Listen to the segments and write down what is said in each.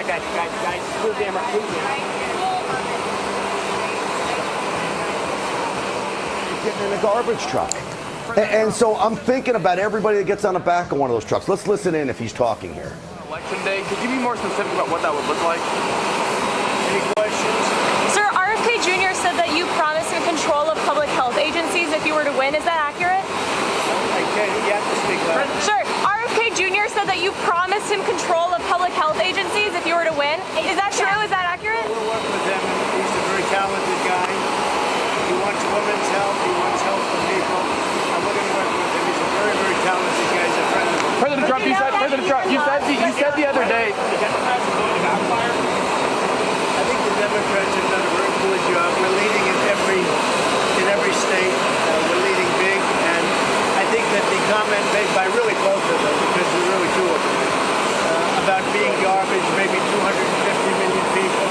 Guys, cool down. Getting in a garbage truck. And so I'm thinking about everybody that gets on the back of one of those trucks. Let's listen in if he's talking here. Election day, could you be more specific about what that would look like? Any questions? Sir, RFK Jr. said that you promised in control of public health agencies if you were to win. Is that accurate? I can't, you have to speak loud. Sir, RFK Jr. said that you promised him control of public health agencies if you were to win. Is that true? Is that accurate? We're working with him. He's a very talented guy. He wants women's health. He wants help for people. And we're going to work with him. He's a very, very talented guy. He's a friend of mine. President Trump, you said the other day. I think the Democrats have done a very good job. We're leading in every state. We're leading big, and I think that the comment made by really both of them, because there's really two of them, about being garbage, maybe 250 million people,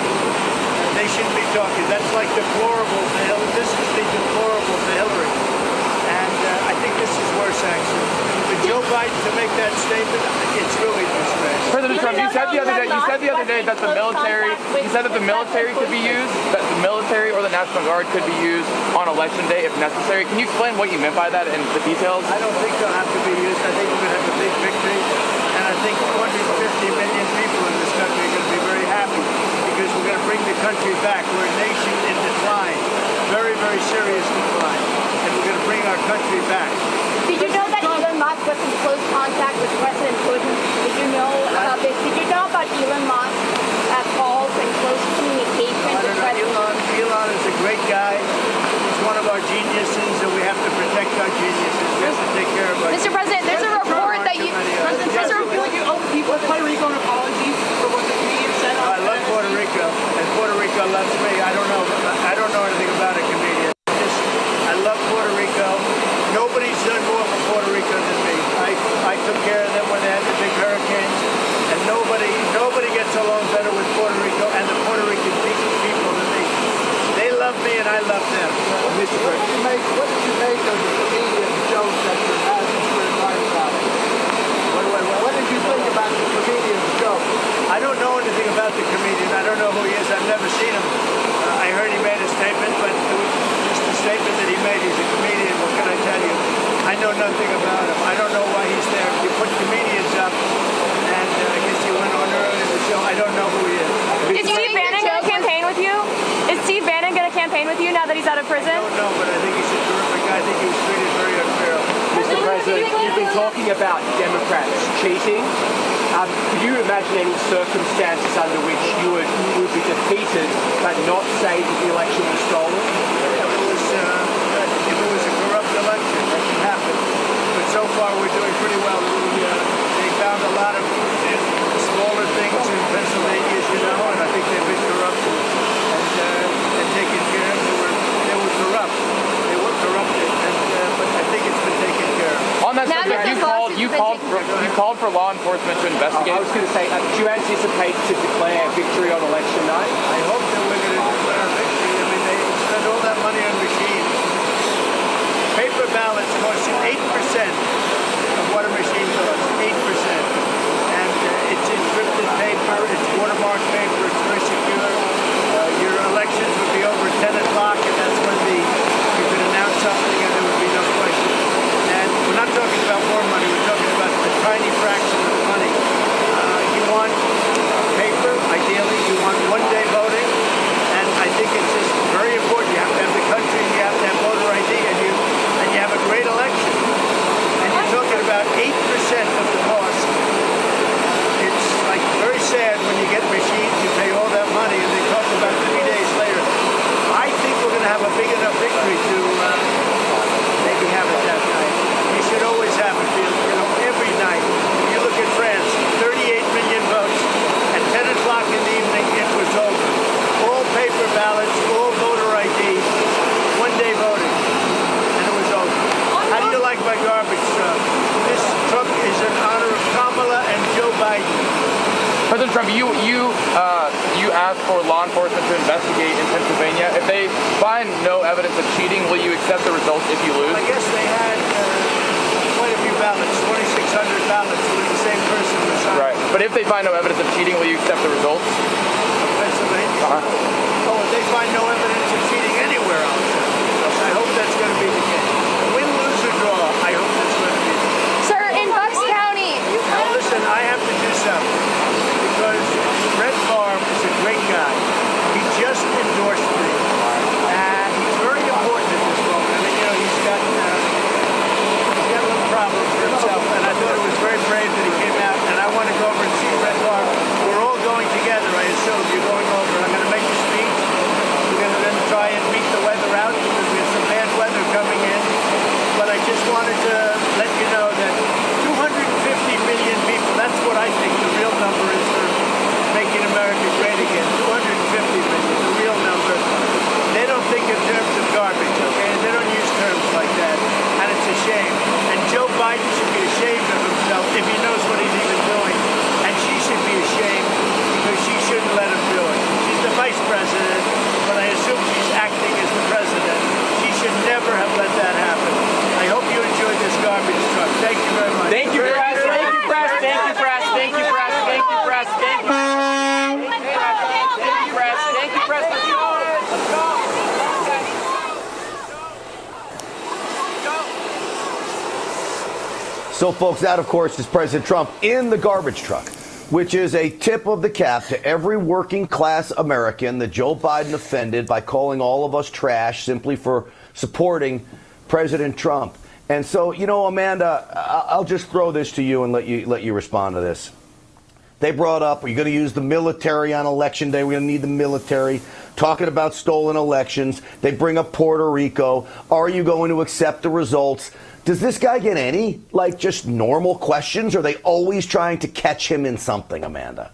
they shouldn't be talking. That's like deplorable to Hillary. This is the deplorable to Hillary, and I think this is worse actually. For Joe Biden to make that statement, it's really disgraceful. President Trump, you said the other day that the military could be used, that the military or the National Guard could be used on election day if necessary. Can you explain what you meant by that and the details? I don't think they'll have to be used. I think we're going to have a big victory, and I think 250 million people in this country are going to be very happy because we're going to bring the country back. We're a nation in decline, very, very serious decline, and we're going to bring our country back. Did you know that Elon Musk was in close contact with President Putin? Did you know about this? Did you know about Elon Musk calls and close communication with President Putin? Elon is a great guy. He's one of our geniuses, and we have to protect our geniuses. We have to take care of our Mr. President, there's a report that you... There's a report you owe people in Puerto Rico an apology for what the comedian said on I love Puerto Rico, and Puerto Rico loves me. I don't know anything about a comedian. I love Puerto Rico. Nobody's done more for Puerto Rico than me. I took care of them when they had the big hurricanes, and nobody gets along better with Puerto Rico and the Puerto Rican people than me. They love me and I love them. Mr. President, what did you make of the comedian joke that your Madison Square Garden about? What did you think about the comedian's joke? I don't know anything about the comedian. I don't know who he is. I've never seen him. I heard he made a statement, but it was just a statement that he made. He's a comedian. What can I tell you? I know nothing about him. I don't know why he's there. You put comedians up, and I guess he went on earlier in the show. I don't know who he is. Is Steve Bannon going to campaign with you? Is Steve Bannon going to campaign with you now that he's out of prison? I don't know, but I think he's a terrific guy. I think he was treated very unfairly. Mr. President, you've been talking about Democrats cheating. Could you imagine any circumstances under which you would be defeated but not say that the election was stolen? If it was a corrupt election, that could happen. But so far, we're doing pretty well. They found a lot of smaller things in Pennsylvania, as you know, and I think they've been corrupted and taken care of. They were corrupt. They were corrupted, but I think it's been taken care of. On that subject, you called for law enforcement to investigate. I was going to say, do you anticipate to declare victory on election night? I hope that we're going to declare victory. I mean, they spend all that money on machines. Paper ballots cost you 8% of what a machine costs. 8%. And it's encrypted paper, it's watermarked paper, it's very secure. Your elections would be over at 10 o'clock, and that's when you could announce something and there would be no question. And we're not talking about more money, we're talking about a tiny fraction of the money. You want paper, ideally, you want one-day voting, and I think it's just very important. You have to have the country, you have to have voter ID, and you have a great election. And you're talking about 8% of the cost. It's like very sad when you get machines, you pay all that money, and they talk about 3 days later. I think we're going to have a big enough victory to maybe have it that night. You should always have it, every night. You look at France, 38 million votes. At 10 o'clock in the evening, it was over. All paper ballots, all voter ID, one-day voting, and it was over. How do you like my garbage truck? This truck is in honor of Kamala and Joe Biden. President Trump, you asked for law enforcement to investigate in Pennsylvania. If they find no evidence of cheating, will you accept the results if you lose? I guess they had quite a few ballots, 2,600 ballots with the same person who signed. Right. But if they find no evidence of cheating, will you accept the results? Of Pennsylvania? Oh, if they find no evidence of cheating anywhere else, I hope that's going to be the case. Win, lose, or draw, I hope that's going to be the case. Sir, in Bucks County. Now listen, I have to do something because Brett Favre is a great guy. He just endorsed me. And he's very important at this moment. I mean, you know, he's got a little problem for himself. And I thought it was very brave that he came out. And I want to go over and see Brett Favre. We're all going together, I assume. You're going over. I'm going to make a speech. We're going to then try and beat the weather out because we have some bad weather coming in. But I just wanted to let you know that 250 million people, that's what I think the real number is for making America great again. 250 million, the real number. They don't think in terms of garbage, okay? They don't use terms like that. And it's a shame. And Joe Biden should be ashamed of himself if he knows what he's even doing. And she should be ashamed because she shouldn't let him do it. She's the vice president, but I assume she's acting as the president. She should never have let that happen. I hope you enjoyed this garbage truck. Thank you very much. Thank you, press. Thank you, press. Thank you, press. Thank you, press. Thank you, press. Thank you, press. Thank you, press. Let's go. Let's go. So, folks, that, of course, is President Trump in the garbage truck, which is a tip of the cap to every working class American that Joe Biden offended by calling all of us trash simply for supporting President Trump. And so, you know, Amanda, I'll just throw this to you and let you respond to this. They brought up, are you going to use the military on Election Day? We're going to need the military. Talking about stolen elections. They bring up Puerto Rico. Are you going to accept the results? Does this guy get any, like, just normal questions? Or are they always trying to catch him in something, Amanda?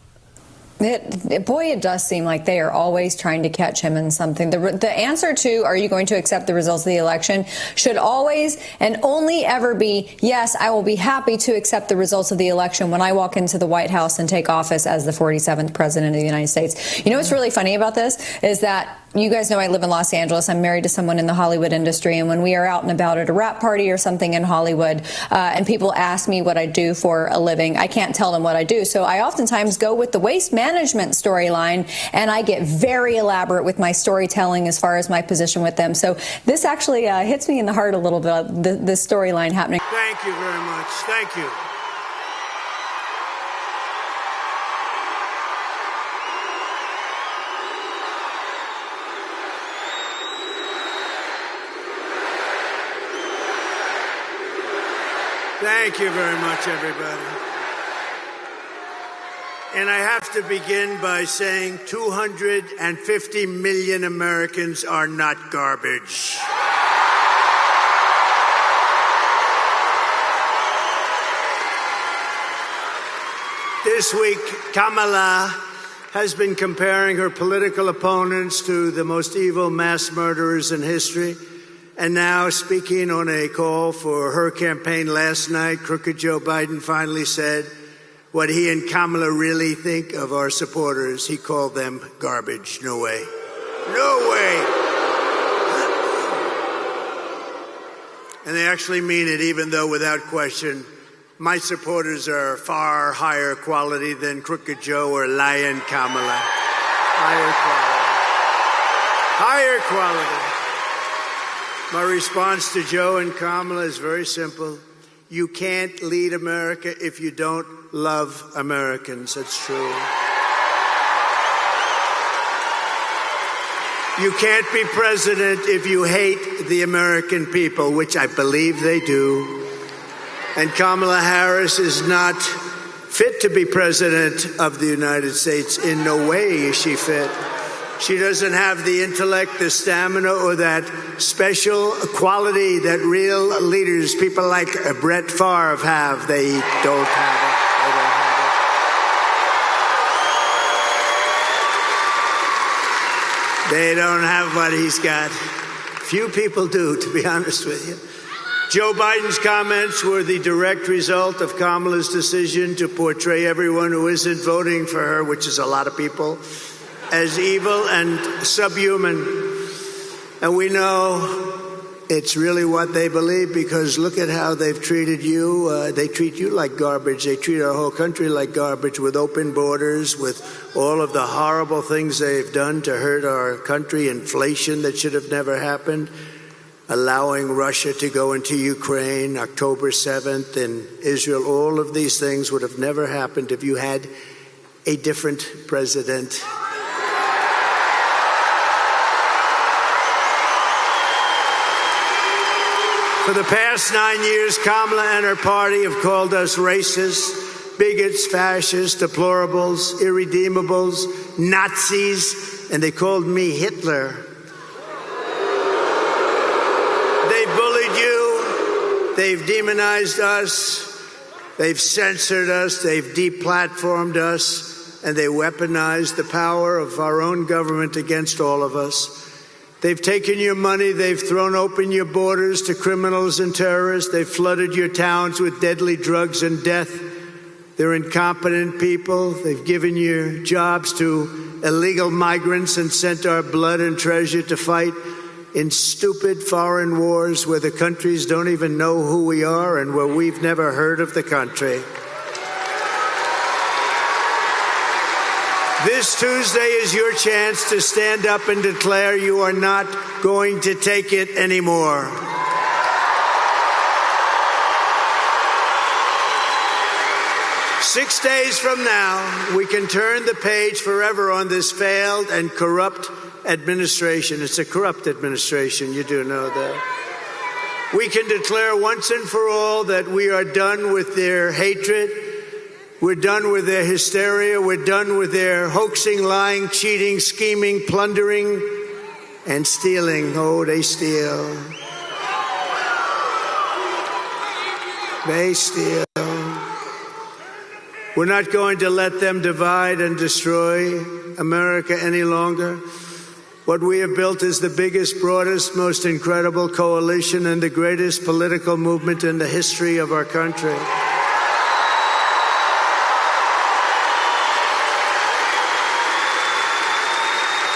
It does seem like they are always trying to catch him in something. The answer to, are you going to accept the results of the election, should always and only ever be, yes, I will be happy to accept the results of the election when I walk into the White House and take office as the 47th president of the United States. You know what's really funny about this is that you guys know I live in Los Angeles. I'm married to someone in the Hollywood industry. And when we are out and about at a rap party or something in Hollywood, and people ask me what I do for a living, I can't tell them what I do. So I oftentimes go with the waste management storyline, and I get very elaborate with my storytelling as far as my position with them. So this actually hits me in the heart a little bit, this storyline happening. Thank you very much. Thank you. Thank you very much, everybody. And I have to begin by saying 250 million Americans are not garbage. This week, Kamala has been comparing her political opponents to the most evil mass murderers in history. And now, speaking on a call for her campaign last night, crooked Joe Biden finally said what he and Kamala really think of our supporters. He called them garbage. No way. No way. And they actually mean it, even though, without question, my supporters are far higher quality than crooked Joe or lying Kamala. Higher quality. Higher quality. My response to Joe and Kamala is very simple. You can't lead America if you don't love Americans. That's true. You can't be president if you hate the American people, which I believe they do. And Kamala Harris is not fit to be president of the United States. In no way is she fit. She doesn't have the intellect, the stamina, or that special quality that real leaders, people like Brett Favre, have. They don't have it. They don't have what he's got. Few people do, to be honest with you. Joe Biden's comments were the direct result of Kamala's decision to portray everyone who isn't voting for her, which is a lot of people, as evil and subhuman. And we know it's really what they believe, because look at how they've treated you. They treat you like garbage. They treat our whole country like garbage, with open borders, with all of the horrible things they've done to hurt our country, inflation that should have never happened, allowing Russia to go into Ukraine, October 7th in Israel. All of these things would have never happened if you had a different president. For the past 9 years, Kamala and her party have called us racists, bigots, fascists, deplorables, irredeemables, Nazis, and they called me Hitler. They've bullied you, they've demonized us, they've censored us, they've deplatformed us, and they weaponized the power of our own government against all of us. They've taken your money, they've thrown open your borders to criminals and terrorists, they've flooded your towns with deadly drugs and death. They're incompetent people. They've given your jobs to illegal migrants and sent our blood and treasure to fight in stupid foreign wars where the countries don't even know who we are and where we've never heard of the country. This Tuesday is your chance to stand up and declare you are not going to take it anymore. Six days from now, we can turn the page forever on this failed and corrupt administration. It's a corrupt administration, you do know that. We can declare once and for all that we are done with their hatred. We're done with their hysteria. We're done with their hoaxing, lying, cheating, scheming, plundering, and stealing. Oh, they steal. They steal. We're not going to let them divide and destroy America any longer. What we have built is the biggest, broadest, most incredible coalition and the greatest political movement in the history of our country.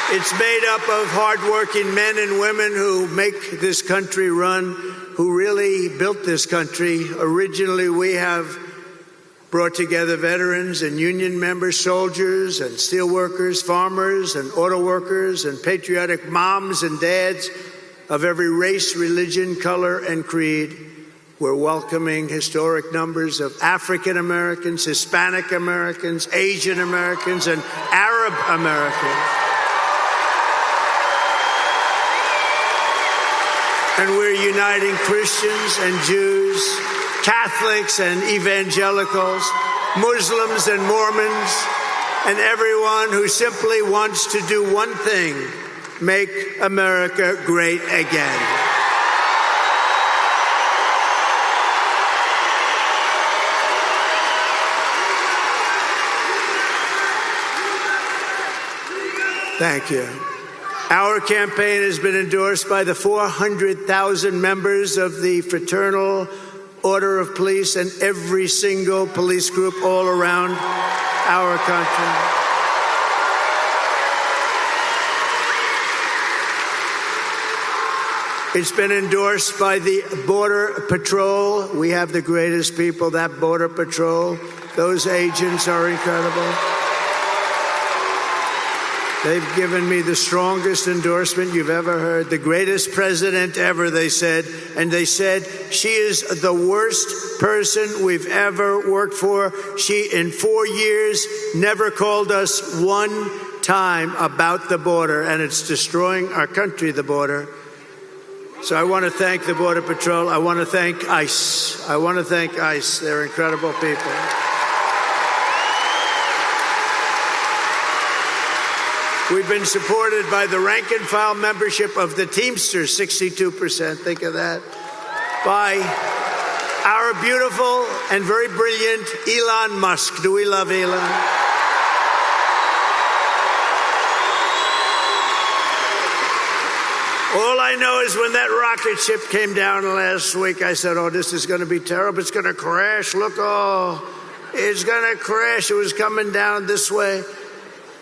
It's made up of hardworking men and women who make this country run, who really built this country. Originally, we have brought together veterans and union members, soldiers and steel workers, farmers and auto workers, and patriotic moms and dads of every race, religion, color, and creed. We're welcoming historic numbers of African Americans, Hispanic Americans, Asian Americans, and Arab Americans. And we're uniting Christians and Jews, Catholics and evangelicals, Muslims and Mormons, and everyone who simply wants to do one thing: make America great again. Thank you. Our campaign has been endorsed by the 400,000 members of the Fraternal Order of Police and every single police group all around our country. It's been endorsed by the Border Patrol. We have the greatest people, that Border Patrol. Those agents are incredible. They've given me the strongest endorsement you've ever heard. The greatest president ever, they said. And they said, she is the worst person we've ever worked for. She, in 4 years, never called us one time about the border. And it's destroying our country, the border. So I want to thank the Border Patrol. I want to thank ICE. I want to thank ICE. They're incredible people. We've been supported by the rank and file membership of the Teamsters, 62%. Think of that. By our beautiful and very brilliant Elon Musk. Do we love Elon? All I know is when that rocket ship came down last week, I said, oh, this is going to be terrible. It's going to crash. Look, oh, it's going to crash. It was coming down this way.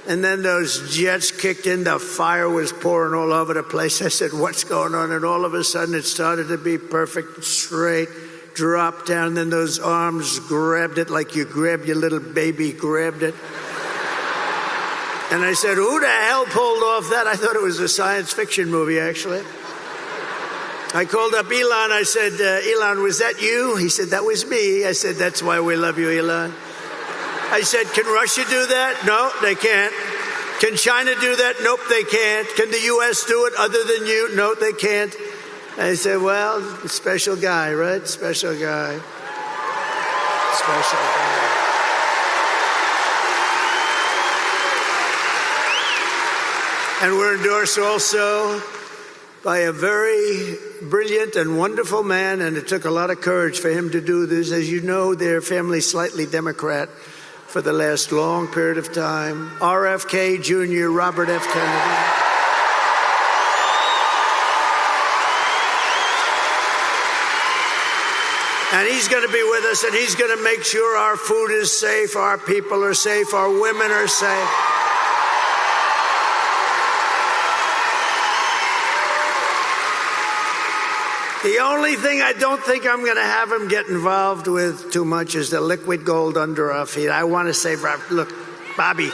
And then those jets kicked in, the fire was pouring all over the place. I said, what's going on? And all of a sudden it started to be perfect, straight, dropped down. Then those arms grabbed it like you grabbed your little baby, grabbed it. And I said, who the hell pulled off that? I thought it was a science fiction movie, actually. I called up Elon. I said, Elon, was that you? He said, that was me. I said, that's why we love you, Elon. I said, can Russia do that? No, they can't. Can China do that? Nope, they can't. Can the U.S. do it other than you? No, they can't. I said, well, special guy, right? Special guy. Special guy. And we're endorsed also by a very brilliant and wonderful man, and it took a lot of courage for him to do this. As you know, their family's slightly Democrat for the last long period of time. RFK Jr., Robert F. Kennedy. And he's going to be with us, and he's going to make sure our food is safe, our people are safe, our women are safe. The only thing I don't think I'm going to have him get involved with too much is the liquid gold under our feet. I want to say, look, Bobby,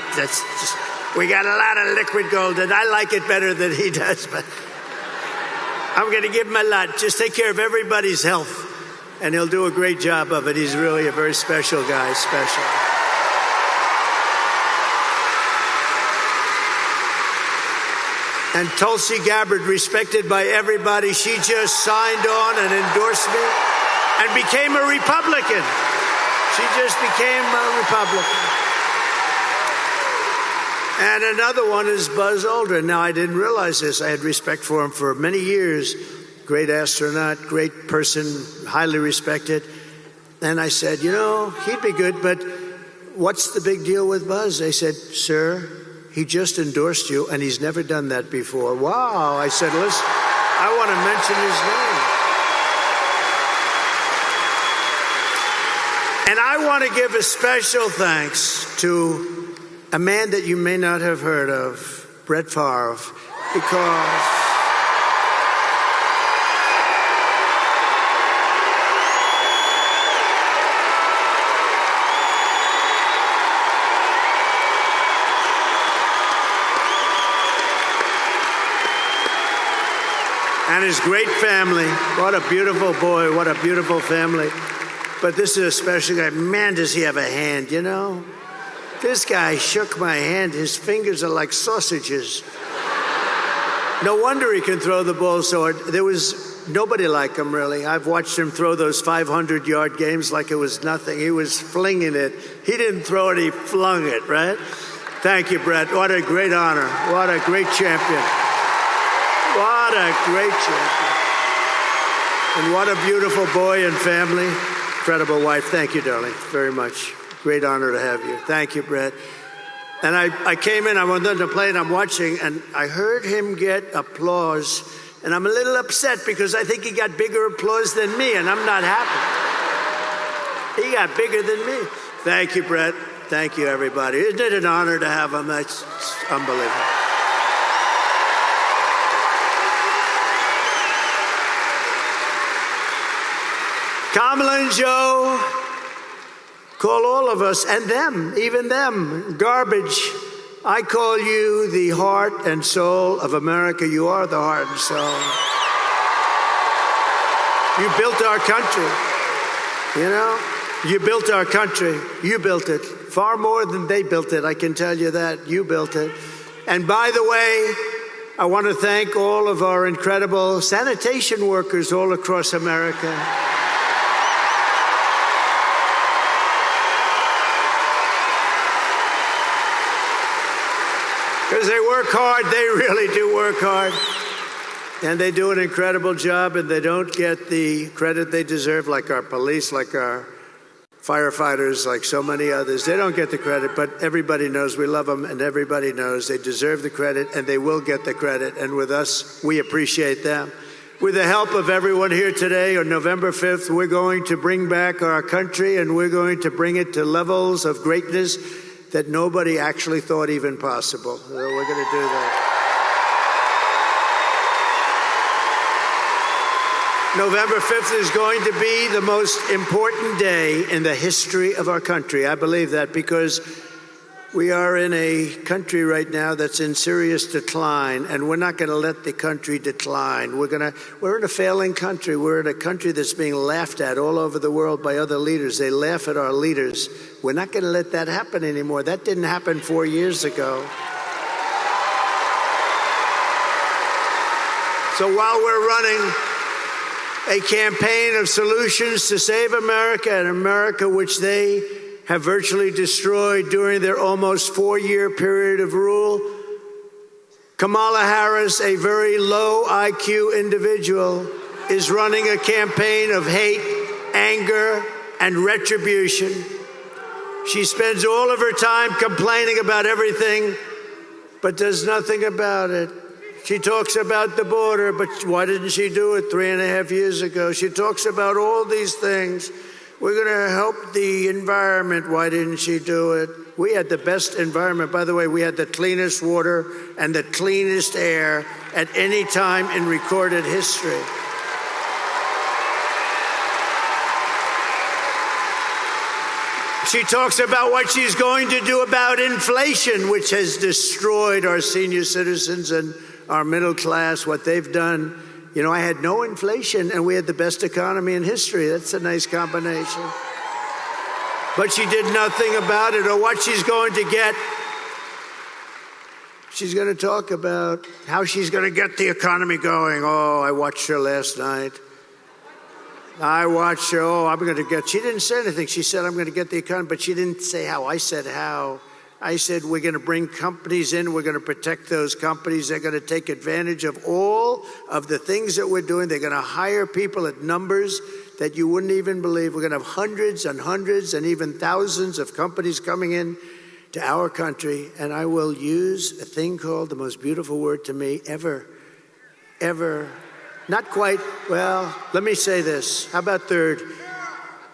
we got a lot of liquid gold, and I like it better than he does, but I'm going to give him a lot. Just take care of everybody's health, and he'll do a great job of it. He's really a very special guy, special. And Tulsi Gabbard, respected by everybody, she just signed on an endorsement and became a Republican. She just became a Republican. And another one is Buzz Aldrin. Now, I didn't realize this. I had respect for him for many years. Great astronaut, great person, highly respected. And I said, you know, he'd be good, but what's the big deal with Buzz? They said, sir, he just endorsed you, and he's never done that before. Wow. I said, listen, I want to mention his name. And I want to give a special thanks to a man that you may not have heard of, Brett Favre, because and his great family. What a beautiful boy. What a beautiful family. But this is a special guy. Man, does he have a hand, you know? This guy shook my hand. His fingers are like sausages. No wonder he can throw the ball so hard. There was nobody like him, really. I've watched him throw those 500-yard games like it was nothing. He was flinging it. He didn't throw it, he flung it, right? Thank you, Brett. What a great honor. What a great champion. What a great champion. And what a beautiful boy and family. Incredible wife. Thank you, darling, very much. Great honor to have you. Thank you, Brett. And I came in, I went on the plane, I'm watching, and I heard him get applause. And I'm a little upset because I think he got bigger applause than me, and I'm not happy. He got bigger than me. Thank you, Brett. Thank you, everybody. Isn't it an honor to have him? That's unbelievable. Kamala and Joe call all of us, and them, even them, garbage. I call you the heart and soul of America. You are the heart and soul. You built our country. You know, you built our country. You built it. Far more than they built it, I can tell you that. You built it. And by the way, I want to thank all of our incredible sanitation workers all across America. Because they work hard, they really do work hard. And they do an incredible job, and they don't get the credit they deserve, like our police, like our firefighters, like so many others. They don't get the credit, but everybody knows we love them, and everybody knows they deserve the credit, and they will get the credit. And with us, we appreciate them. With the help of everyone here today, on November 5th, we're going to bring back our country, and we're going to bring it to levels of greatness that nobody actually thought even possible. So we're going to do that. November 5th is going to be the most important day in the history of our country. I believe that because we are in a country right now that's in serious decline, and we're not going to let the country decline. We're in a failing country. We're in a country that's being laughed at all over the world by other leaders. They laugh at our leaders. We're not going to let that happen anymore. That didn't happen 4 years ago. So while we're running a campaign of solutions to save America, and America which they have virtually destroyed during their almost 4-year period of rule, Kamala Harris, a very low IQ individual, is running a campaign of hate, anger, and retribution. She spends all of her time complaining about everything, but does nothing about it. She talks about the border, but why didn't she do it 3.5 years ago? She talks about all these things. We're going to help the environment. Why didn't she do it? We had the best environment. By the way, we had the cleanest water and the cleanest air at any time in recorded history. She talks about what she's going to do about inflation, which has destroyed our senior citizens and our middle class, what they've done. You know, I had no inflation, and we had the best economy in history. That's a nice combination. But she did nothing about it, or what she's going to get. She's going to talk about how she's going to get the economy going. Oh, I watched her last night. I watched her. Oh, I'm going to get. She didn't say anything. She said, I'm going to get the economy, but she didn't say how. I said how. I said, we're going to bring companies in. We're going to protect those companies. They're going to take advantage of all of the things that we're doing. They're going to hire people at numbers that you wouldn't even believe. We're going to have hundreds and hundreds and even thousands of companies coming in to our country. And I will use a thing called, the most beautiful word to me ever, not quite, well, let me say this. How about third?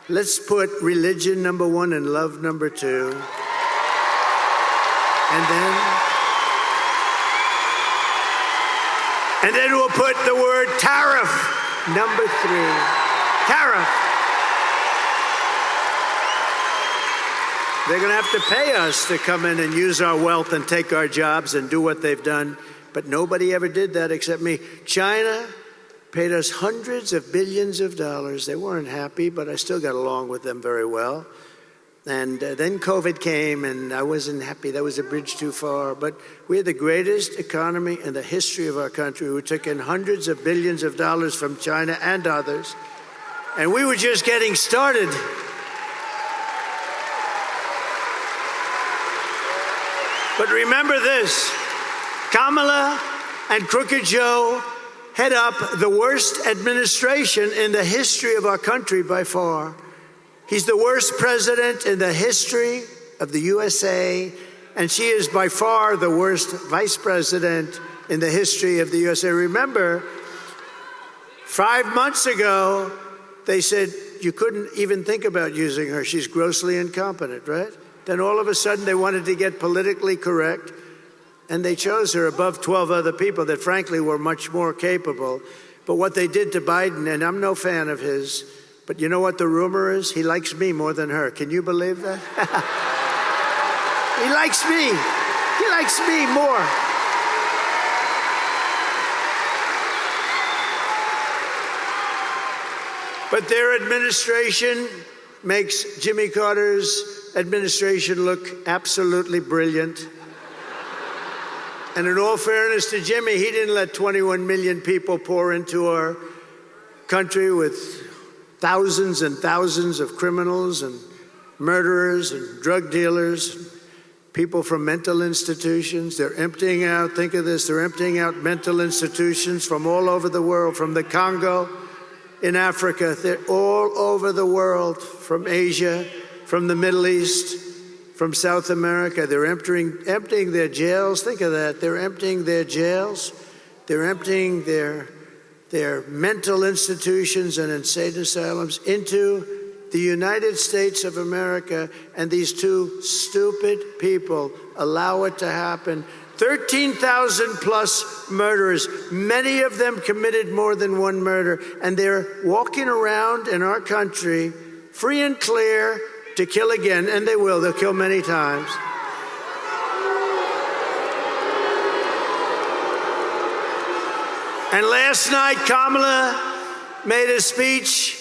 Let's put religion number 1 and love number 2. And then we'll put the word tariff number 3. Tariff. They're going to have to pay us to come in and use our wealth and take our jobs and do what they've done. But nobody ever did that except me. China paid us hundreds of billions of dollars. They weren't happy, but I still got along with them very well. And then COVID came, and I wasn't happy. That was a bridge too far. But we had the greatest economy in the history of our country. We took in hundreds of billions of dollars from China and others. And we were just getting started. But remember this, Kamala and Crooked Joe head up the worst administration in the history of our country by far. He's the worst president in the history of the USA, and she is by far the worst vice president in the history of the USA. Remember, 5 months ago, they said you couldn't even think about using her. She's grossly incompetent, right? Then all of a sudden, they wanted to get politically correct, and they chose her above 12 other people that, frankly, were much more capable. But what they did to Biden, and I'm no fan of his, but you know what the rumor is? He likes me more than her. Can you believe that? He likes me. He likes me more. But their administration makes Jimmy Carter's administration look absolutely brilliant. And in all fairness to Jimmy, he didn't let 21 million people pour into our country with thousands and thousands of criminals and murderers and drug dealers, people from mental institutions. They're emptying out, think of this, they're emptying out mental institutions from all over the world, from the Congo in Africa. They're all over the world, from Asia, from the Middle East, from South America. They're emptying their jails. Think of that. They're emptying their jails. They're emptying their mental institutions and insane asylums into the United States of America and these two stupid people allow it to happen. 13,000 plus murderers, many of them committed more than one murder, and they're walking around in our country free and clear to kill again, and they will. They'll kill many times. And last night, Kamala made a speech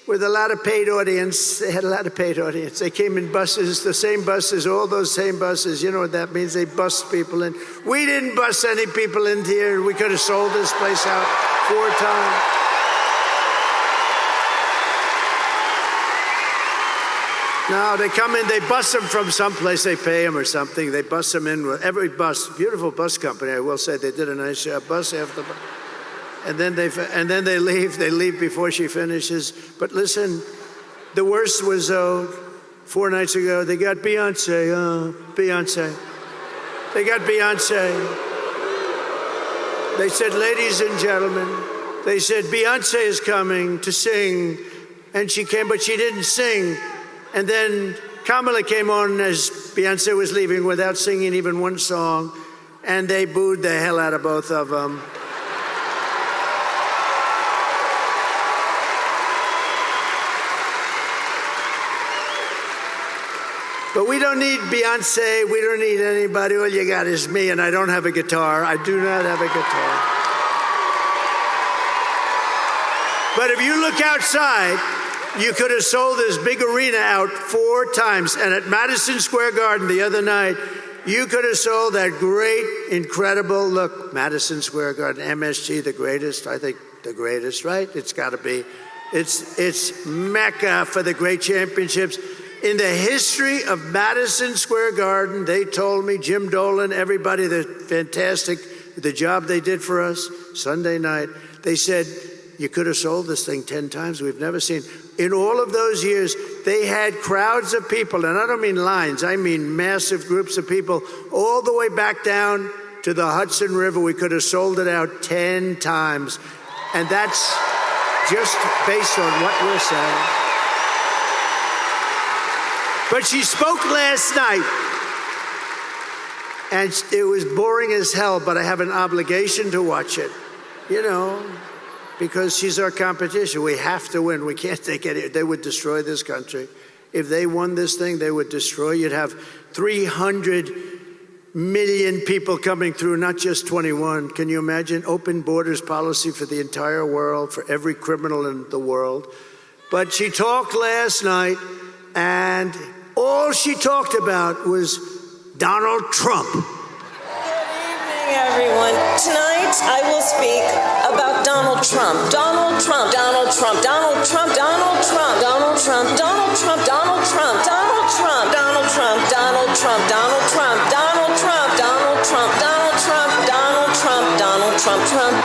with a lot of paid audience. They had a lot of paid audience. They came in buses, the same buses, all those same buses. You know what that means? They bust people in. We didn't bust any people in here. We could have sold this place out 4 times. No, they come in, they bus them from someplace, they pay them or something. They bus them in with every bus, beautiful bus company, I will say. They did a nice job, bus after bus. And then they leave. They leave before she finishes. But listen, the worst was 4 nights ago. They got Beyonce. Beyonce. They got Beyonce. They said, ladies and gentlemen, they said Beyonce is coming to sing, and she came, but she didn't sing. And then Kamala came on as Beyonce was leaving without singing even one song, and they booed the hell out of both of them. But we don't need Beyonce. We don't need anybody. All you got is me, and I don't have a guitar. I do not have a guitar. But if you look outside, you could have sold this big arena out 4 times. And at Madison Square Garden the other night, you could have sold that great, incredible, look, Madison Square Garden, MSG, the greatest, I think the greatest, right? It's got to be. It's Mecca for the great championships. In the history of Madison Square Garden, they told me, Jim Dolan, everybody, the fantastic, the job they did for us Sunday night, they said, you could have sold this thing 10 times. We've never seen. In all of those years, they had crowds of people, and I don't mean lines, I mean massive groups of people, all the way back down to the Hudson River. We could have sold it out 10 times. And that's just based on what we're saying. But she spoke last night, and it was boring as hell, but I have an obligation to watch it, you know, because she's our competition. We have to win. We can't take it. They would destroy this country. If they won this thing, they would destroy. You'd have 300 million people coming through, not just 21. Can you imagine? Open borders policy for the entire world, for every criminal in the world. But she talked last night, and all she talked about was Donald Trump. Good evening, everyone. Tonight, I will speak about Donald Trump. Donald Trump, Donald Trump, Donald Trump, Donald Trump, Donald Trump, Donald Trump, Donald Trump, Donald Trump, Donald Trump, Donald Trump, Donald Trump, Donald Trump, Donald Trump, Donald Trump, Donald Trump, Donald Trump, Trump.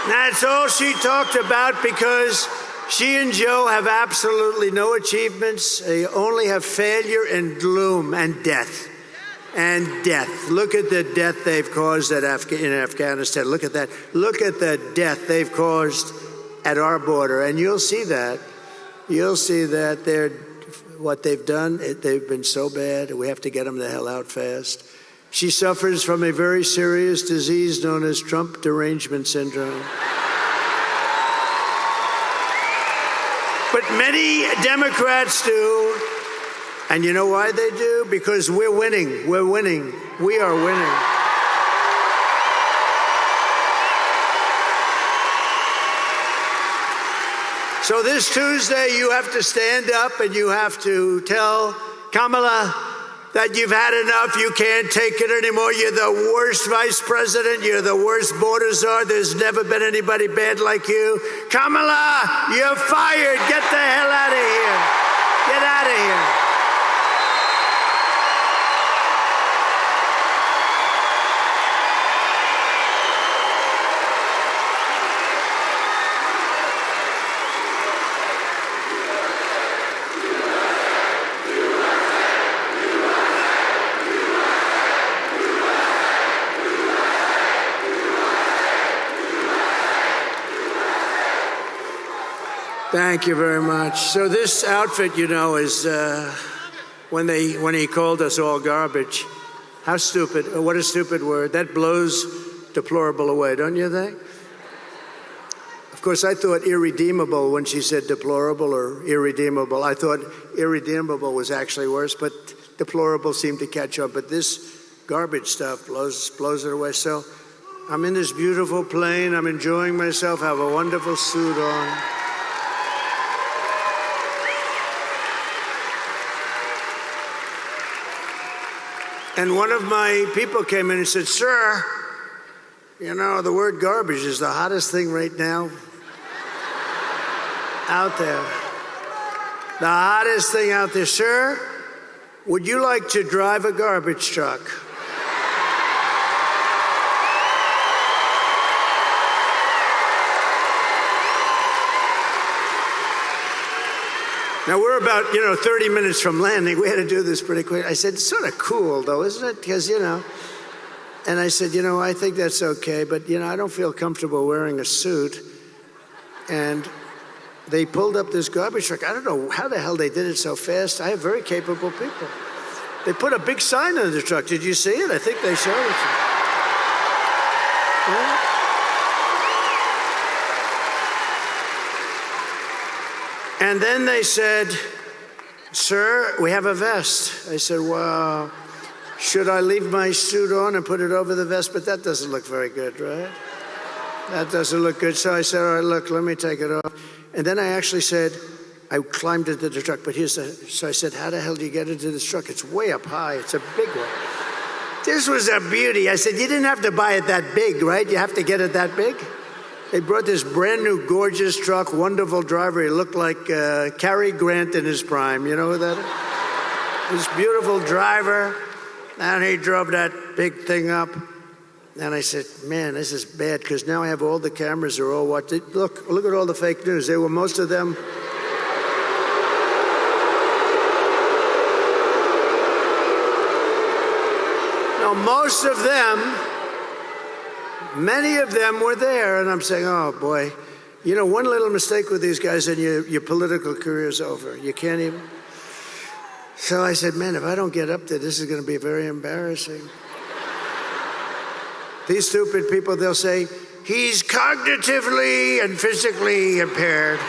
That's all she talked about, because she and Joe have absolutely no achievements. They only have failure and gloom and death. And death. Look at the death they've caused in Afghanistan. Look at that. Look at the death they've caused at our border. And you'll see that. You'll see that what they've done, they've been so bad. We have to get them the hell out fast. She suffers from a very serious disease known as Trump derangement syndrome. But many Democrats do. And you know why they do? Because we're winning. We're winning. We are winning. So this Tuesday, you have to stand up and you have to tell Kamala that you've had enough. You can't take it anymore. You're the worst vice president. You're the worst border czar. There's never been anybody bad like you. Kamala, you're fired. Get the hell out of here. Get out of here. Thank you very much. So this outfit, you know, is when he called us all garbage. How stupid! What a stupid word. That blows deplorable away, don't you think? Of course, I thought irredeemable when she said deplorable or irredeemable. I thought irredeemable was actually worse, but deplorable seemed to catch on. But this garbage stuff blows it away. So I'm in this beautiful plane. I'm enjoying myself. I have a wonderful suit on. And one of my people came in and said, "Sir, you know, the word garbage is the hottest thing right now out there. The hottest thing out there. Sir, would you like to drive a garbage truck?" Now, we're about, 30 minutes from landing. We had to do this pretty quick. I said, "It's sort of cool, though, isn't it? Because, And I said, I think that's okay, but, I don't feel comfortable wearing a suit." And they pulled up this garbage truck. I don't know how the hell they did it so fast. I have very capable people. They put a big sign on the truck. Did you see it? I think they showed it to you. Yeah. And then they said, "Sir, we have a vest." I said, "Well, should I leave my suit on and put it over the vest?" But that doesn't look very good, right? That doesn't look good. So I said, "All right, look, let me take it off." And then I actually said, I climbed into the truck, but so I said, "How the hell do you get into this truck? It's way up high. It's a big one." This was a beauty. I said, "You didn't have to buy it that big, right? You have to get it that big?" They brought this brand new, gorgeous truck, wonderful driver. He looked like Cary Grant in his prime. You know who that is? This beautiful driver. And he drove that big thing up. And I said, "Man, this is bad, because now I have all the cameras are all watching. Look at all the fake news. They were most of them. No, most of them, many of them were there. And I'm saying, oh, boy. One little mistake with these guys and your political career's over. You can't even. So I said, man, if I don't get up there, this is going to be very embarrassing. These stupid people, they'll say, he's cognitively and physically impaired.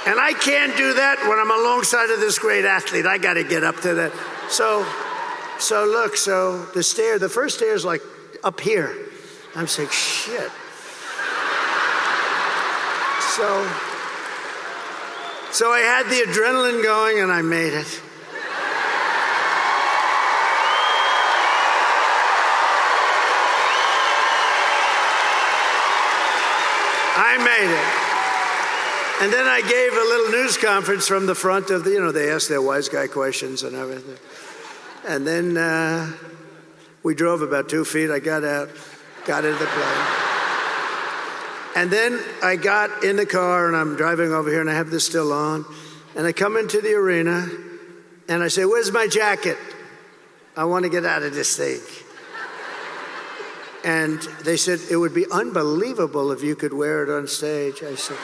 And I can't do that when I'm alongside of this great athlete. I got to get up to that. So look, the first stair is like up here. I'm saying, shit. So I had the adrenaline going and I made it. I made it. And then I gave a little news conference from the front of the, they asked their wise guy questions and everything. And then we drove about 2 feet. I got out, got into the plane. And then I got in the car and I'm driving over here and I have this still on. And I come into the arena and I say, where's my jacket? I want to get out of this thing. And they said, it would be unbelievable if you could wear it on stage. I said,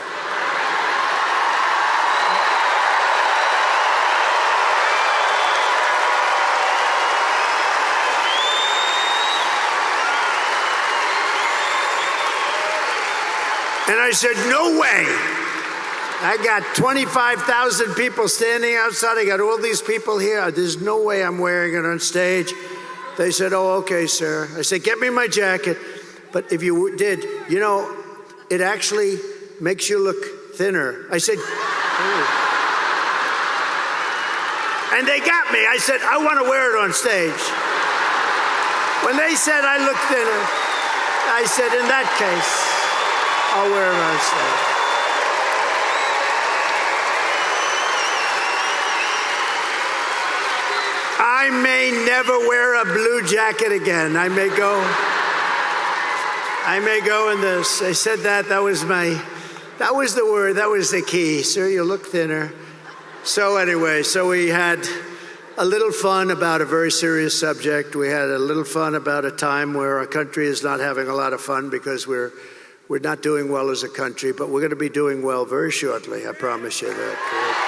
and I said, no way. I got 25,000 people standing outside. I got all these people here. There's no way I'm wearing it on stage. They said, oh, okay, sir. I said, get me my jacket. But if you did, it actually makes you look thinner. I said, oh. And they got me. I said, I want to wear it on stage. When they said I look thinner, I said, in that case, I'll wear it on stage. I may never wear a blue jacket again. I may go in this. I said that was the word, that was the key. Sir, you look thinner. So anyway, we had a little fun about a very serious subject. We had a little fun about a time where our country is not having a lot of fun because we're We're not doing well as a country, but we're going to be doing well very shortly. I promise you that.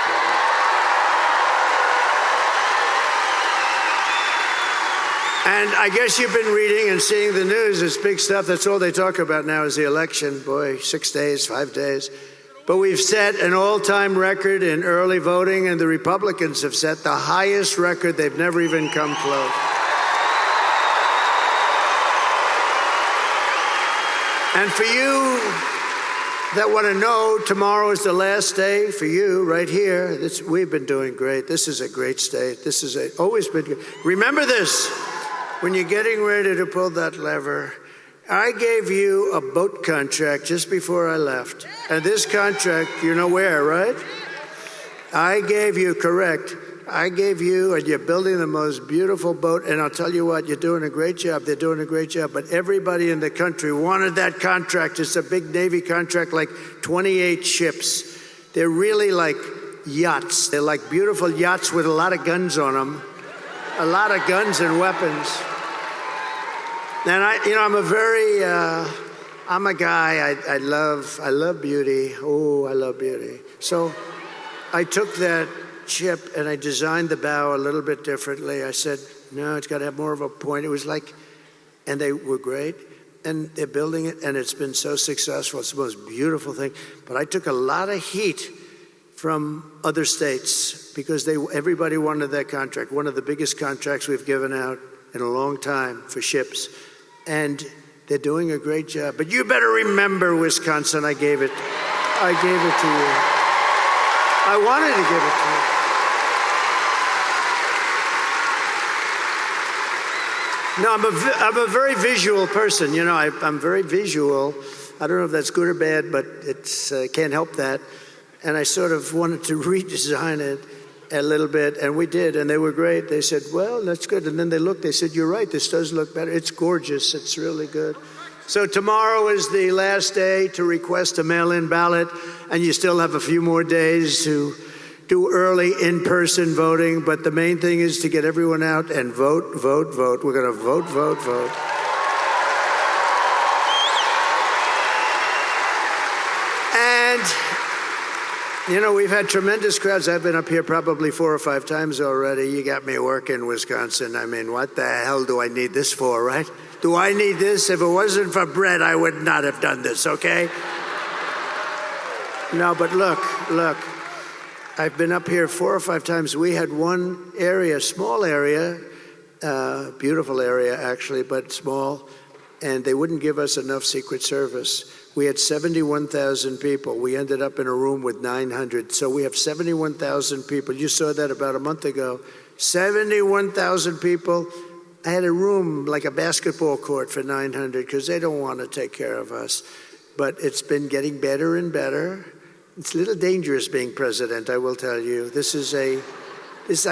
And I guess you've been reading and seeing the news. It's big stuff. That's all they talk about now is the election. Boy, 6 days, 5 days. But we've set an all-time record in early voting, and the Republicans have set the highest record. They've never even come close. And for you that want to know, tomorrow is the last day for you right here. We've been doing great. This is a great state. This is always been good. Remember this. When you're getting ready to pull that lever, I gave you a boat contract just before I left. And this contract, you know where, right? I gave you, correct. I gave you, and you're building the most beautiful boat. And I'll tell you what, you're doing a great job. They're doing a great job. But everybody in the country wanted that contract. It's a big Navy contract, like 28 ships. They're really like yachts. They're like beautiful yachts with a lot of guns on them. A lot of guns and weapons. And I'm a guy, I love beauty. Oh, I love beauty. So I took that ship and I designed the bow a little bit differently. I said, no, it's got to have more of a point. It was like, and they were great. And they're building it and it's been so successful. It's the most beautiful thing. But I took a lot of heat from other states because everybody wanted that contract. One of the biggest contracts we've given out in a long time for ships. And they're doing a great job. But you better remember, Wisconsin, I gave it to you. I wanted to give it to you. No, I'm a very visual person. You know, I'm very visual. I don't know if that's good or bad, but it's can't help that. And I sort of wanted to redesign it a little bit, and we did, and they were great. They said, well, that's good. And then they looked, they said, you're right, this does look better. It's gorgeous, it's really good. So tomorrow is the last day to request a mail-in ballot, and you still have a few more days to do early in-person voting, but the main thing is to get everyone out and vote, vote, vote. We're going to vote, vote, vote. And you know, we've had tremendous crowds. I've been up here probably 4 or 5 times already. You got me working, Wisconsin. I mean, what the hell do I need this for, right? Do I need this? If it wasn't for bread, I would not have done this, okay? No, but look. I've been up here 4 or 5 times. We had one area, small area, beautiful area actually, but small, and they wouldn't give us enough Secret Service. We had 71,000 people. We ended up in a room with 900. So we have 71,000 people. You saw that about a month ago. 71,000 people. I had a room like a basketball court for 900 because they don't want to take care of us. But it's been getting better and better. It's a little dangerous being president, I will tell you. I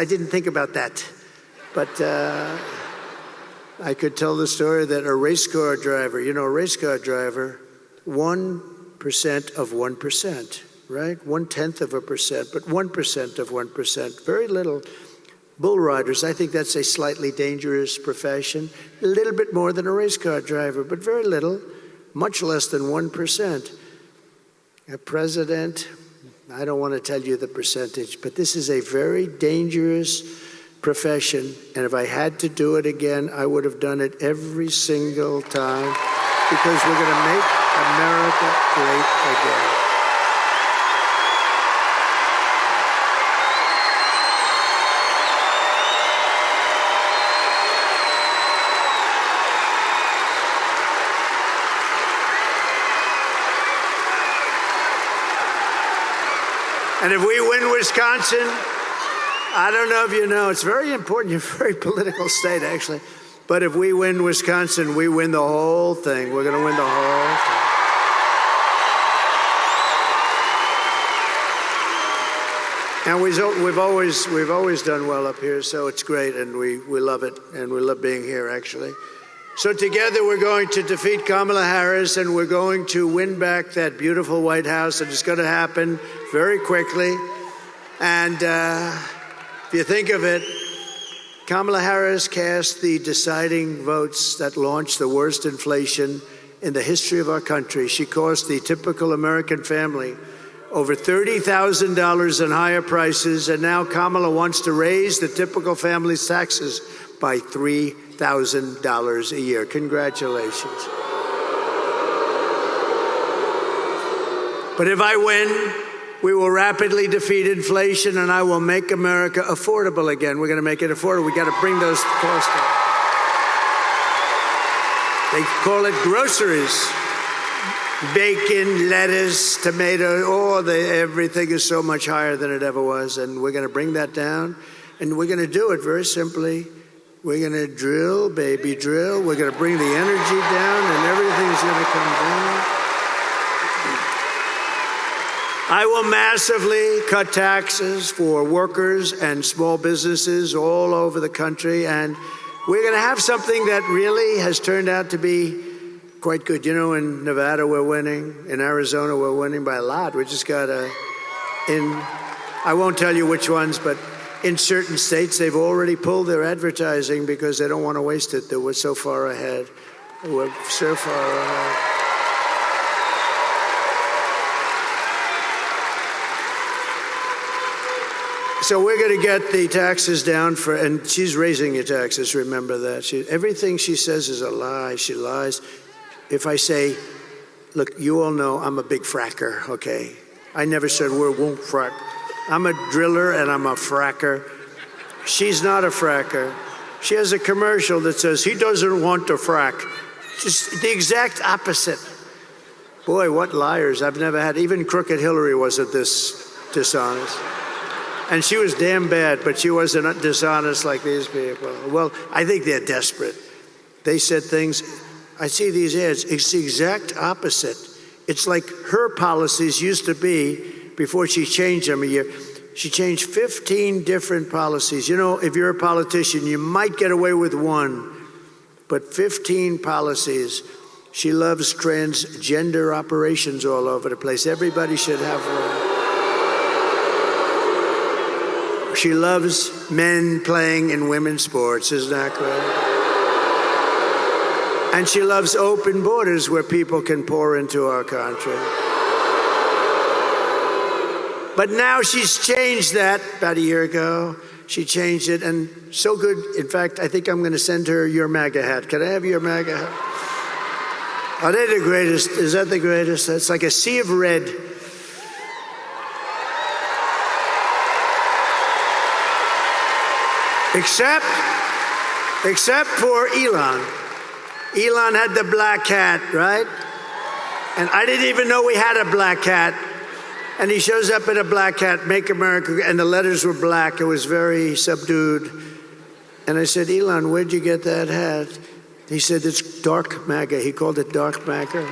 didn't think about that. But I could tell the story that a race car driver, you know, a race car driver, 1% of 1%, right? 0.1%, but 1% of 1%, very little. Bull riders, I think that's a slightly dangerous profession. A little bit more than a race car driver, but very little, much less than 1%. A president, I don't want to tell you the percentage, but this is a very dangerous profession. And if I had to do it again, I would have done it every single time because we're going to make America great again. And if we win Wisconsin, I don't know if you know, it's very important. You're a very political state, actually. But if we win Wisconsin, we win the whole thing. We're going to win the whole thing. And we've always done well up here, so it's great, and we love it, and we love being here, actually. So together we're going to defeat Kamala Harris, and we're going to win back that beautiful White House, and it's going to happen very quickly. And if you think of it, Kamala Harris cast the deciding votes that launched the worst inflation in the history of our country. She cost the typical American family over $30,000 in higher prices, and now Kamala wants to raise the typical family's taxes by $3,000 a year. Congratulations. But if I win, we will rapidly defeat inflation, and I will make America affordable again. We're going to make it affordable. We got to bring those costs down. They call it groceries. Bacon, lettuce, tomato, everything is so much higher than it ever was. And we're going to bring that down. And we're going to do it very simply. We're going to drill, baby, drill. We're going to bring the energy down, and everything's going to come down. I will massively cut taxes for workers and small businesses all over the country. And we're going to have something that really has turned out to be quite good. You know, in Nevada, we're winning. In Arizona, we're winning by a lot. We just got I won't tell you which ones, but in certain states, they've already pulled their advertising because they don't want to waste it. We're so far ahead. We're so far ahead. So we're going to get the taxes down and she's raising your taxes, remember that. Everything she says is a lie. She lies. If I say, look, you all know I'm a big fracker, okay? I never said we won't frack. I'm a driller and I'm a fracker. She's not a fracker. She has a commercial that says he doesn't want to frack. Just the exact opposite. Boy, what liars. I've never had, even crooked Hillary wasn't this dishonest. And she was damn bad, but she wasn't dishonest like these people. Well, I think they're desperate. They said things, I see these ads, it's the exact opposite. It's like her policies used to be before she changed them a year. She changed 15 different policies. You know, if you're a politician, you might get away with one, but 15 policies. She loves transgender operations all over the place. Everybody should have one. She loves men playing in women's sports, isn't that great? And she loves open borders where people can pour into our country. But now she's changed that about a year ago. She changed it, and so good. In fact, I think I'm going to send her your Maga hat. Can I have your Maga hat? Are they the greatest? Is that the greatest? It's like a sea of red. Except for Elon. Elon had the black hat, right? And I didn't even know we had a black hat. And he shows up in a black hat, Make America, and the letters were black. It was very subdued. And I said, Elon, where'd you get that hat? He said, it's dark MAGA. He called it dark MAGA.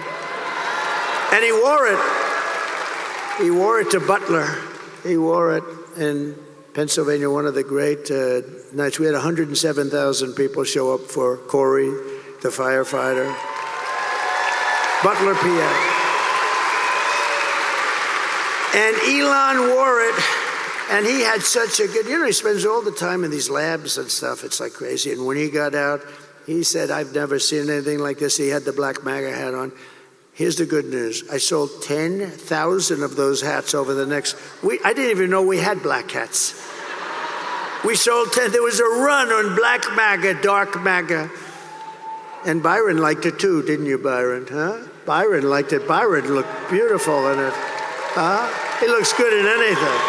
And he wore it. He wore it to Butler. He wore it in Pennsylvania, one of the great nights. We had 107,000 people show up for Corey, the firefighter. Butler, PA. And Elon wore it, and he had such a good, he spends all the time in these labs and stuff. It's like crazy. And when he got out, he said, I've never seen anything like this. He had the black MAGA hat on. Here's the good news. I sold 10,000 of those hats over the next week. I didn't even know we had black hats. We sold 10. There was a run on black MAGA, dark MAGA. And Byron liked it too, didn't you, Byron? Huh? Byron liked it. Byron looked beautiful in it. Huh? He looks good in anything.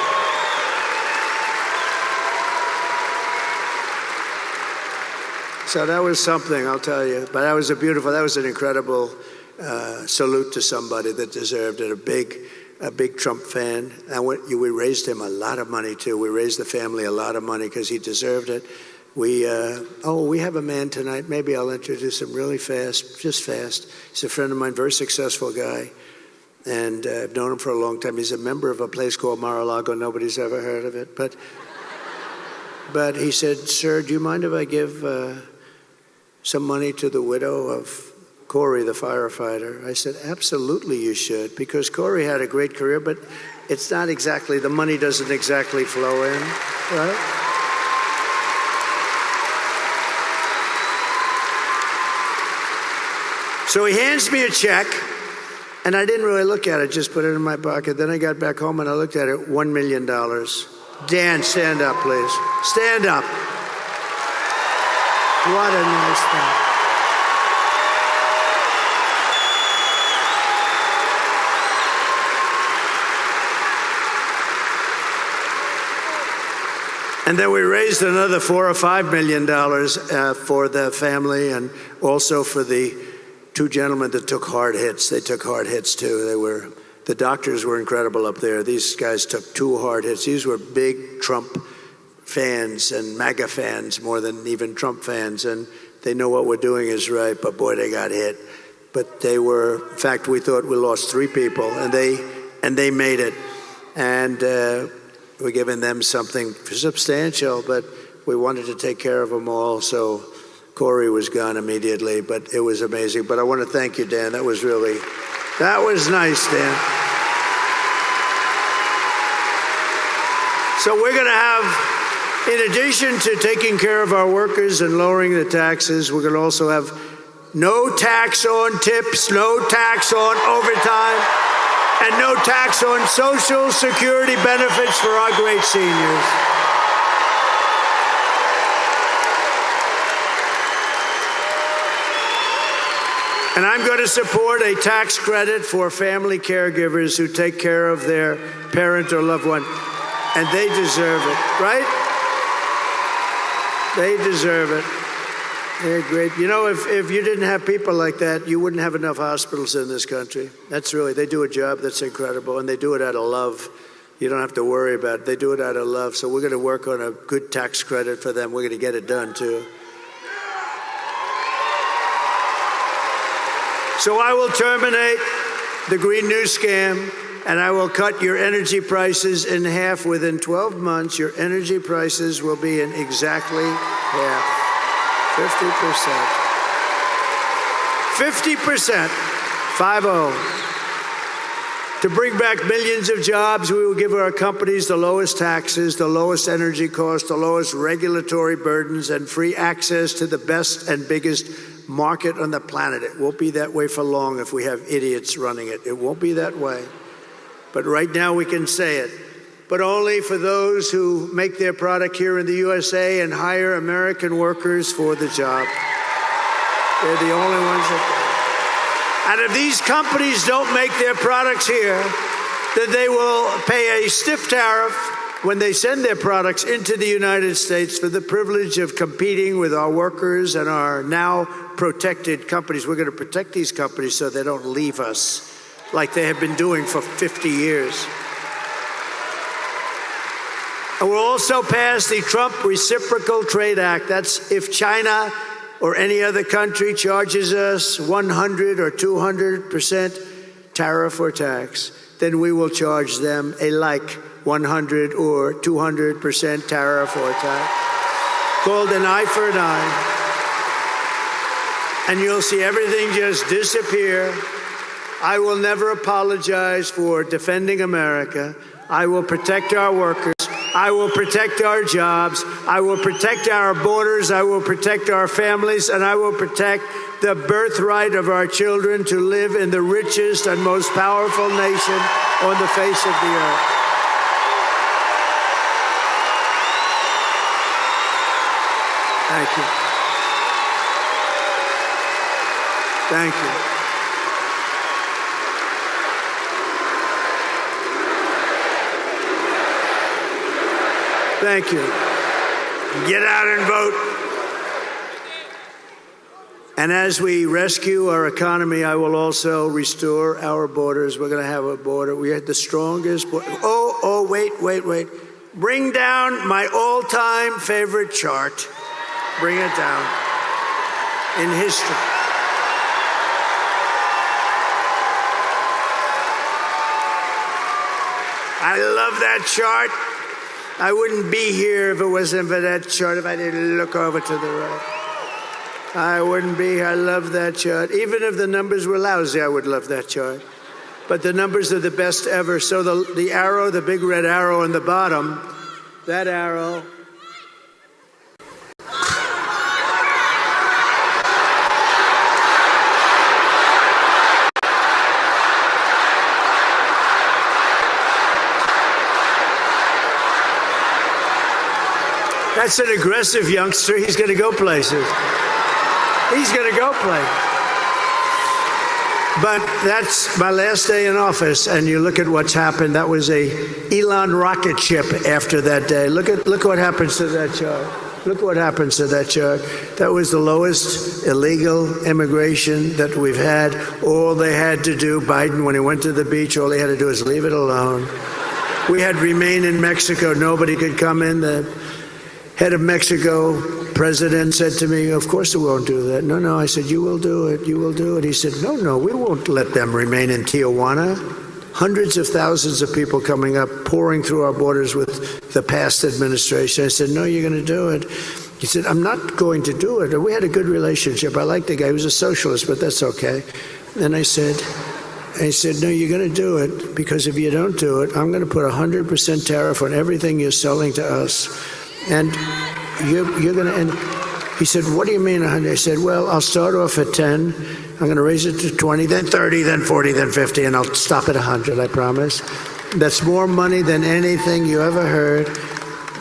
So that was something, I'll tell you. But that was an incredible salute to somebody that deserved it. A big Trump fan. And we raised him a lot of money too. We raised the family a lot of money because he deserved it. We have a man tonight. Maybe I'll introduce him really fast, just fast. He's a friend of mine, very successful guy. And I've known him for a long time. He's a member of a place called Mar-a-Lago. Nobody's ever heard of it. But he said, sir, do you mind if I give some money to the widow of Corey, the firefighter? I said, absolutely you should, because Corey had a great career, but it's not exactly, the money doesn't exactly flow in, right? So he hands me a check, and I didn't really look at it, just put it in my pocket. Then I got back home and I looked at it, $1 million. Dan, stand up, please. Stand up. What a nice thing. And then we raised another $4 or $5 million for the family, and also for the two gentlemen that took hard hits. They took hard hits too. The doctors were incredible up there. These guys took 2 hard hits. These were big Trump fans and Maga fans more than even Trump fans, and they know what we're doing is right. But boy, they got hit. But they were, in fact, we thought we lost 3 people, and they made it. And we're giving them something substantial, but we wanted to take care of them all. So Corey was gone immediately, but it was amazing. But I want to thank you, Dan. That was nice, Dan. So we're going to have, in addition to taking care of our workers and lowering the taxes, we're going to also have no tax on tips, no tax on overtime, and no tax on Social Security benefits for our great seniors. And I'm going to support a tax credit for family caregivers who take care of their parent or loved one. And they deserve it, right? They deserve it. They're great. You know, if you didn't have people like that, you wouldn't have enough hospitals in this country. They do a job that's incredible, and they do it out of love. You don't have to worry about it. They do it out of love. So we're going to work on a good tax credit for them. We're going to get it done, too. So I will terminate the Green New Scam, and I will cut your energy prices in half. Within 12 months, your energy prices will be in exactly half. 50%. 50%. 50. To bring back millions of jobs, we will give our companies the lowest taxes, the lowest energy costs, the lowest regulatory burdens, and free access to the best and biggest market on the planet. It won't be that way for long if we have idiots running it. It won't be that way. But right now we can say it. But only for those who make their product here in the USA and hire American workers for the job. They're the only ones that do. And if these companies don't make their products here, then they will pay a stiff tariff when they send their products into the United States for the privilege of competing with our workers and our now protected companies. We're going to protect these companies so they don't leave us like they have been doing for 50 years. And we'll also pass the Trump Reciprocal Trade Act. That's if China or any other country charges us 100 or 200% tariff or tax, then we will charge them a like 100 or 200% tariff or tax, called an eye for an eye. And you'll see everything just disappear. I will never apologize for defending America. I will protect our workers. I will protect our jobs. I will protect our borders. I will protect our families. And I will protect the birthright of our children to live in the richest and most powerful nation on the face of the earth. Thank you. Thank you. Thank you. Get out and vote. And as we rescue our economy, I will also restore our borders. We're going to have a border. We had the strongest border. Wait. Bring down my all-time favorite chart. Bring it down. In history. I love that chart. I wouldn't be here if it wasn't for that chart, if I didn't look over to the right. I wouldn't be here. I love that chart. Even if the numbers were lousy, I would love that chart. But the numbers are the best ever. So the arrow, the big red arrow on the bottom, that arrow. That's an aggressive youngster. He's going to go places. He's going to go places. But that's my last day in office, and you look at what's happened. That was a Elon rocket ship after that day. Look what happens to that chart. Look what happens to that chart. That was the lowest illegal immigration that we've had. All they had to do, Biden, when he went to the beach, all he had to do is leave it alone. We had remain in Mexico. Nobody could come in. The head of Mexico, president, said to me, of course we won't do that. No. I said, you will do it. You will do it. He said, no, we won't let them remain in Tijuana. Hundreds of thousands of people coming up, pouring through our borders with the past administration. I said, no, you're going to do it. He said, I'm not going to do it. We had a good relationship. I liked the guy. He was a socialist, but that's okay. And I said, no, you're going to do it, because if you don't do it, I'm going to put 100% tariff on everything you're selling to us. And you're going to end. He said, what do you mean 100? I said, well, I'll start off at 10. I'm going to raise it to 20, then 30, then 40, then 50, and I'll stop at 100, I promise. That's more money than anything you ever heard.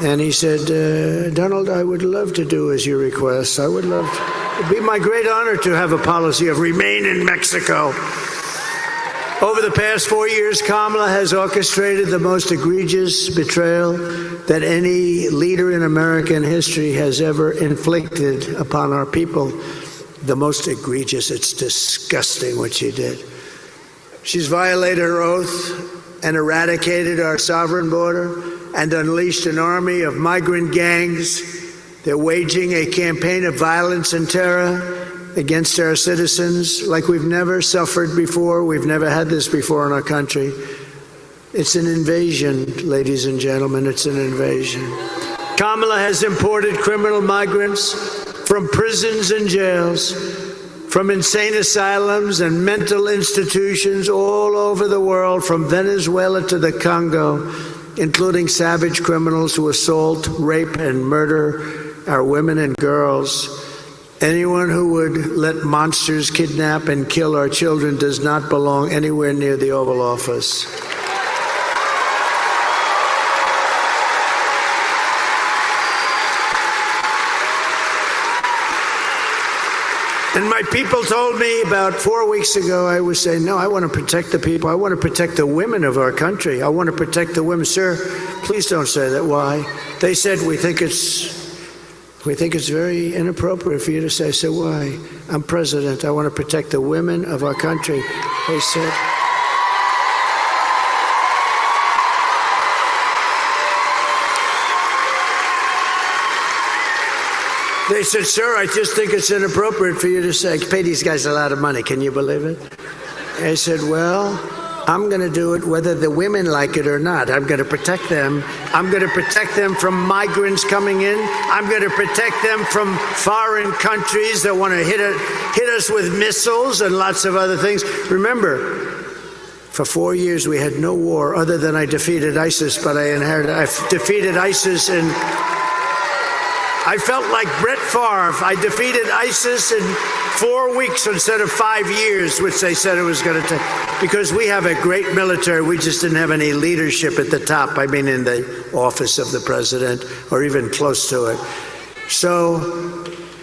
And he said, Donald, I would love to do as you request. I would love to. It'd be my great honor to have a policy of remain in Mexico. Over the past 4 years, Kamala has orchestrated the most egregious betrayal that any leader in American history has ever inflicted upon our people. The most egregious. It's disgusting what she did. She's violated her oath and eradicated our sovereign border and unleashed an army of migrant gangs. They're waging a campaign of violence and terror against our citizens like we've never suffered before. We've never had this before in our country. It's an invasion, ladies and gentlemen. It's an invasion. Kamala has imported criminal migrants from prisons and jails, from insane asylums and mental institutions all over the world, from Venezuela to the Congo, including savage criminals who assault, rape, and murder our women and girls. Anyone who would let monsters kidnap and kill our children does not belong anywhere near the Oval Office. And my people told me about 4 weeks ago, I was saying, no, I want to protect the people. I want to protect the women of our country. I want to protect the women. Sir, please don't say that. Why? They said, we think it's very inappropriate for you to say. I said, why? I'm president. I want to protect the women of our country. They said, sir, I just think it's inappropriate for you to say, pay these guys a lot of money. Can you believe it? I said, well, I'm going to do it whether the women like it or not. I'm going to protect them. I'm going to protect them from migrants coming in. I'm going to protect them from foreign countries that want to hit us with missiles and lots of other things. Remember, for 4 years we had no war other than I defeated ISIS, but I defeated ISIS in... I felt like Brett Favre. I defeated ISIS in 4 weeks instead of 5 years, which they said it was going to take. Because we have a great military. We just didn't have any leadership at the top. I mean, in the office of the president or even close to it. So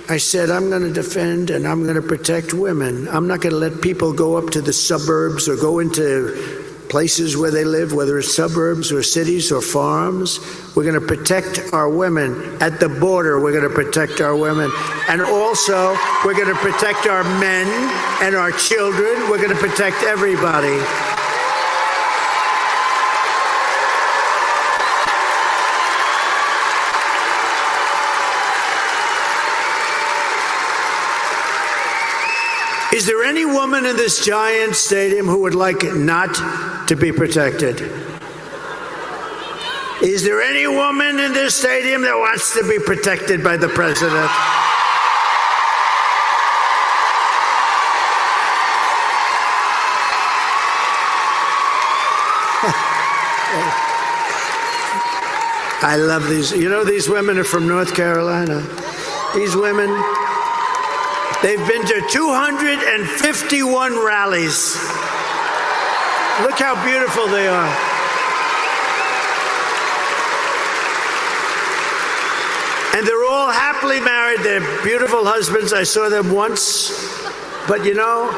I said, I'm going to defend and I'm going to protect women. I'm not going to let people go up to the suburbs or go into places where they live, whether it's suburbs or cities or farms. We're going to protect our women. At the border, we're going to protect our women. And also, we're going to protect our men and our children. We're going to protect everybody. Is there any woman in this giant stadium who would like not to be protected? Is there any woman in this stadium that wants to be protected by the president? I love these. You know, these women are from North Carolina. These women, they've been to 251 rallies. Look how beautiful they are. And they're all happily married. They're beautiful husbands. I saw them once. But you know,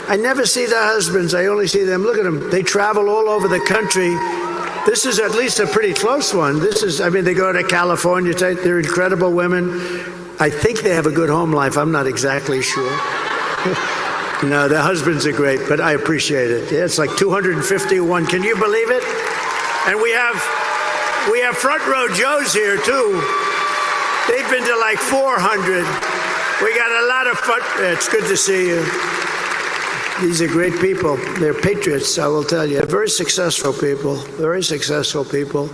I never see their husbands. I only see them. Look at them. They travel all over the country. This is at least a pretty close one. They go to California. They're incredible women. I think they have a good home life. I'm not exactly sure. No, their husbands are great, but I appreciate it. Yeah, it's like 251. Can you believe it? And we have front row Joes here too. They've been to like 400. We got a lot of fun. It's good to see you. These are great people. They're patriots, I will tell you. Very successful people. Very successful people.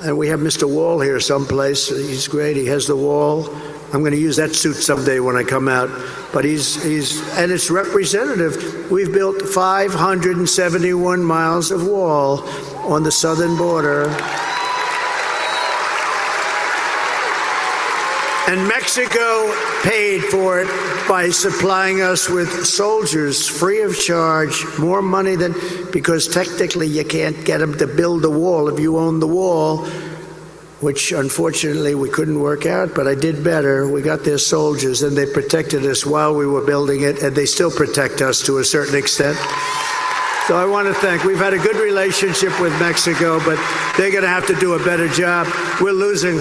And we have Mr. Wall here someplace. He's great. He has the wall. I'm going to use that suit someday when I come out. But and it's representative. We've built 571 miles of wall on the southern border. And Mexico paid for it by supplying us with soldiers free of charge, more money than, because technically you can't get them to build the wall if you own the wall, which unfortunately we couldn't work out, but I did better. We got their soldiers and they protected us while we were building it, and they still protect us to a certain extent. So I want to thank, we've had a good relationship with Mexico, but they're going to have to do a better job. We're losing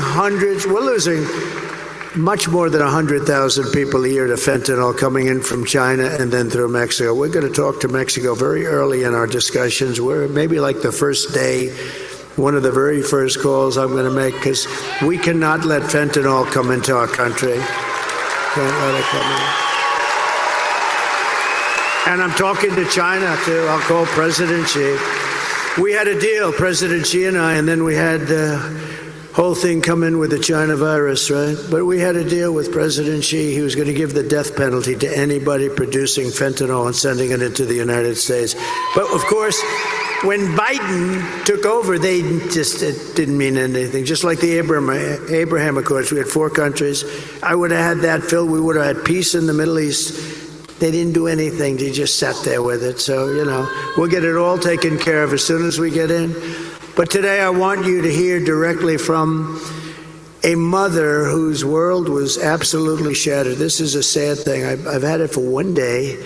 much more than 100,000 people a year to fentanyl coming in from China and then through Mexico. We're going to talk to Mexico very early in our discussions. We're maybe like the first day, one of the very first calls I'm going to make, because we cannot let fentanyl come into our country. Can't let it come in. And I'm talking to China too. I'll call President Xi. We had a deal, President Xi and I, and then we had whole thing come in with the China virus, right? But we had a deal with President Xi. He was going to give the death penalty to anybody producing fentanyl and sending it into the United States. But of course, when Biden took over, it didn't mean anything. Just like the Abraham Accords, we had 4 countries. I would have had that filled. We would have had peace in the Middle East. They didn't do anything. They just sat there with it. So, we'll get it all taken care of as soon as we get in. But today I want you to hear directly from a mother whose world was absolutely shattered. This is a sad thing. I've had it for one day,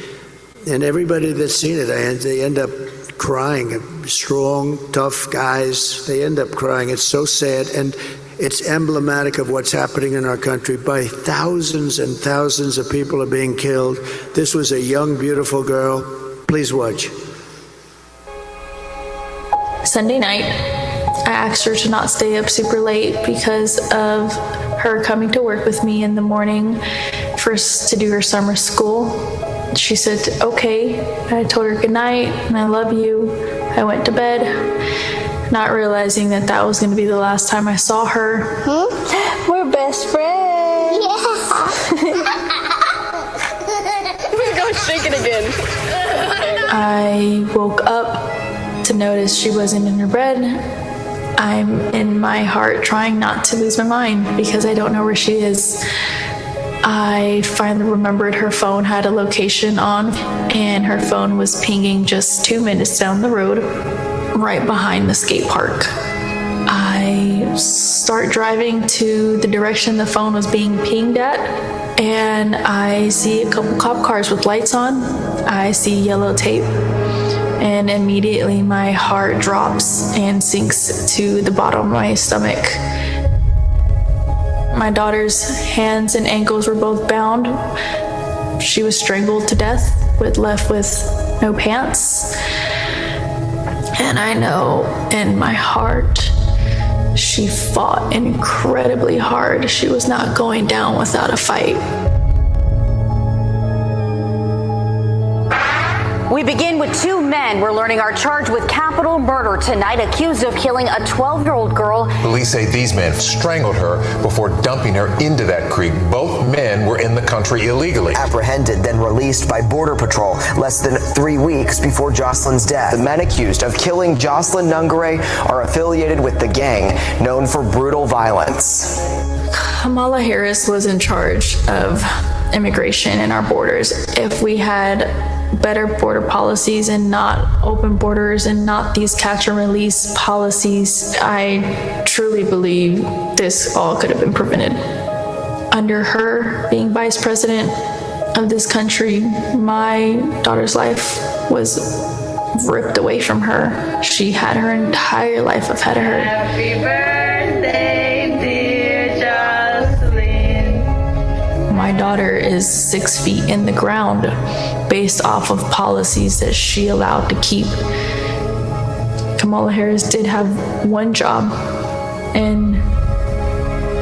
and everybody that's seen it, they end up crying. Strong, tough guys, they end up crying. It's so sad, and it's emblematic of what's happening in our country. By thousands and thousands of people are being killed. This was a young, beautiful girl. Please watch. Sunday night, I asked her to not stay up super late because of her coming to work with me in the morning to do her summer school. She said, okay. I told her good night and I love you. I went to bed, not realizing that was going to be the last time I saw her. We're best friends. Yeah. Go shake it again. I woke up to notice she wasn't in her bed. I'm in my heart trying not to lose my mind because I don't know where she is. I finally remembered her phone had a location on, and her phone was pinging just 2 minutes down the road, right behind the skate park. I start driving to the direction the phone was being pinged at, and I see a couple cop cars with lights on. I see yellow tape. And immediately my heart drops and sinks to the bottom of my stomach. My daughter's hands and ankles were both bound. She was strangled to death, left with no pants. And I know in my heart, she fought incredibly hard. She was not going down without a fight. We begin with 2 men we're learning are charged with capital murder tonight, accused of killing a 12-year-old girl. Police say these men strangled her before dumping her into that creek. Both men were in the country illegally. Apprehended, then released by Border Patrol less than 3 weeks before Jocelyn's death. The men accused of killing Jocelyn Nungare are affiliated with the gang known for brutal violence. Kamala Harris was in charge of immigration and our borders. If we had better border policies and not open borders and not these catch and release policies, I truly believe this all could have been prevented. under her being vice president of this country, my daughter's life was ripped away from her. She had her entire life ahead of her. Happy birthday, dear Jocelyn. My daughter is 6 feet in the ground based off of policies that she allowed to keep. Kamala Harris did have one job, and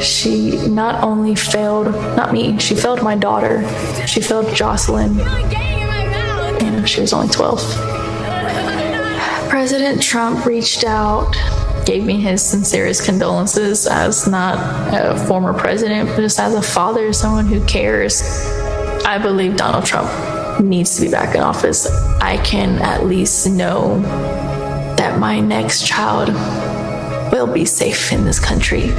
she not only failed, not me, she failed my daughter. She failed Jocelyn. You know, she was only 12. President Trump reached out, gave me his sincerest condolences as not a former president, but just as a father, someone who cares. I believe Donald Trump needs to be back in office. I can at least know that my next child will be safe in this country.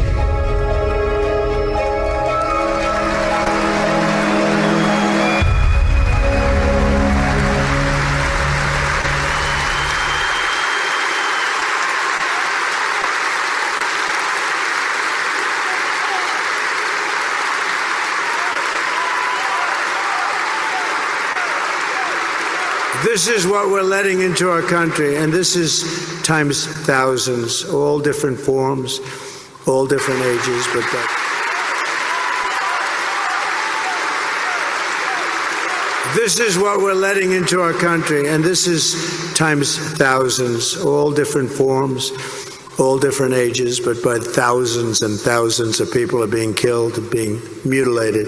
This is what we're letting into our country, and this is times thousands, all different forms, all different ages, but this is what we're letting into our country, and this is times thousands, all different forms, all different ages, but by thousands and thousands of people are being killed, being mutilated.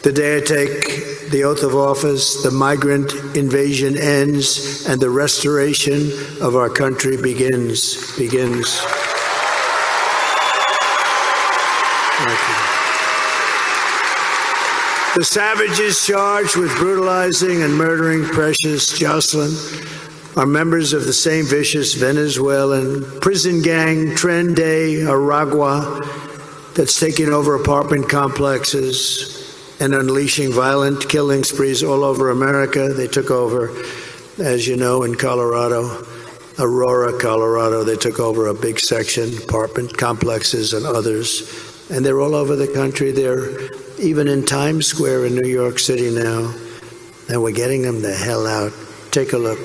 The day I take the oath of office, the migrant invasion ends and the restoration of our country begins. Thank you. The savages charged with brutalizing and murdering precious Jocelyn are members of the same vicious Venezuelan prison gang, Tren de Aragua, that's taking over apartment complexes and unleashing violent killing sprees all over America. They took over, as you know, in Colorado, Aurora, Colorado. They took over a big section, apartment complexes and others. And they're all over the country. They're even in Times Square in New York City now. And we're getting them the hell out. Take a look.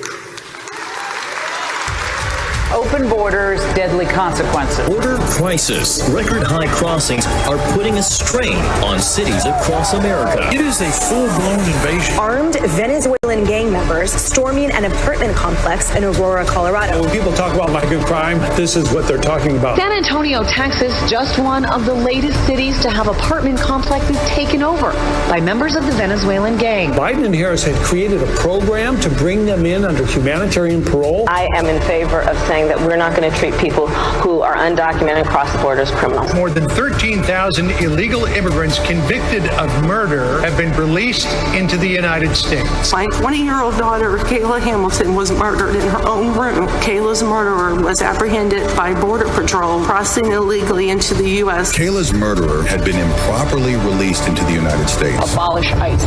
Open borders, deadly consequences. Border crisis. Record high crossings are putting a strain on cities across America. It is a full-blown invasion. Armed Venezuelan gang members storming an apartment complex in Aurora, Colorado. When people talk about like a crime, this is what they're talking about. San Antonio, Texas, just one of the latest cities to have apartment complexes taken over by members of the Venezuelan gang. Biden and Harris had created a program to bring them in under humanitarian parole. I am in favor of saying that we're not going to treat people who are undocumented across the border as criminals. More than 13,000 illegal immigrants convicted of murder have been released into the United States. My 20-year-old daughter, Kayla Hamilton, was murdered in her own room. Kayla's murderer was apprehended by Border Patrol crossing illegally into the U.S. Kayla's murderer had been improperly released into the United States. Abolish ICE.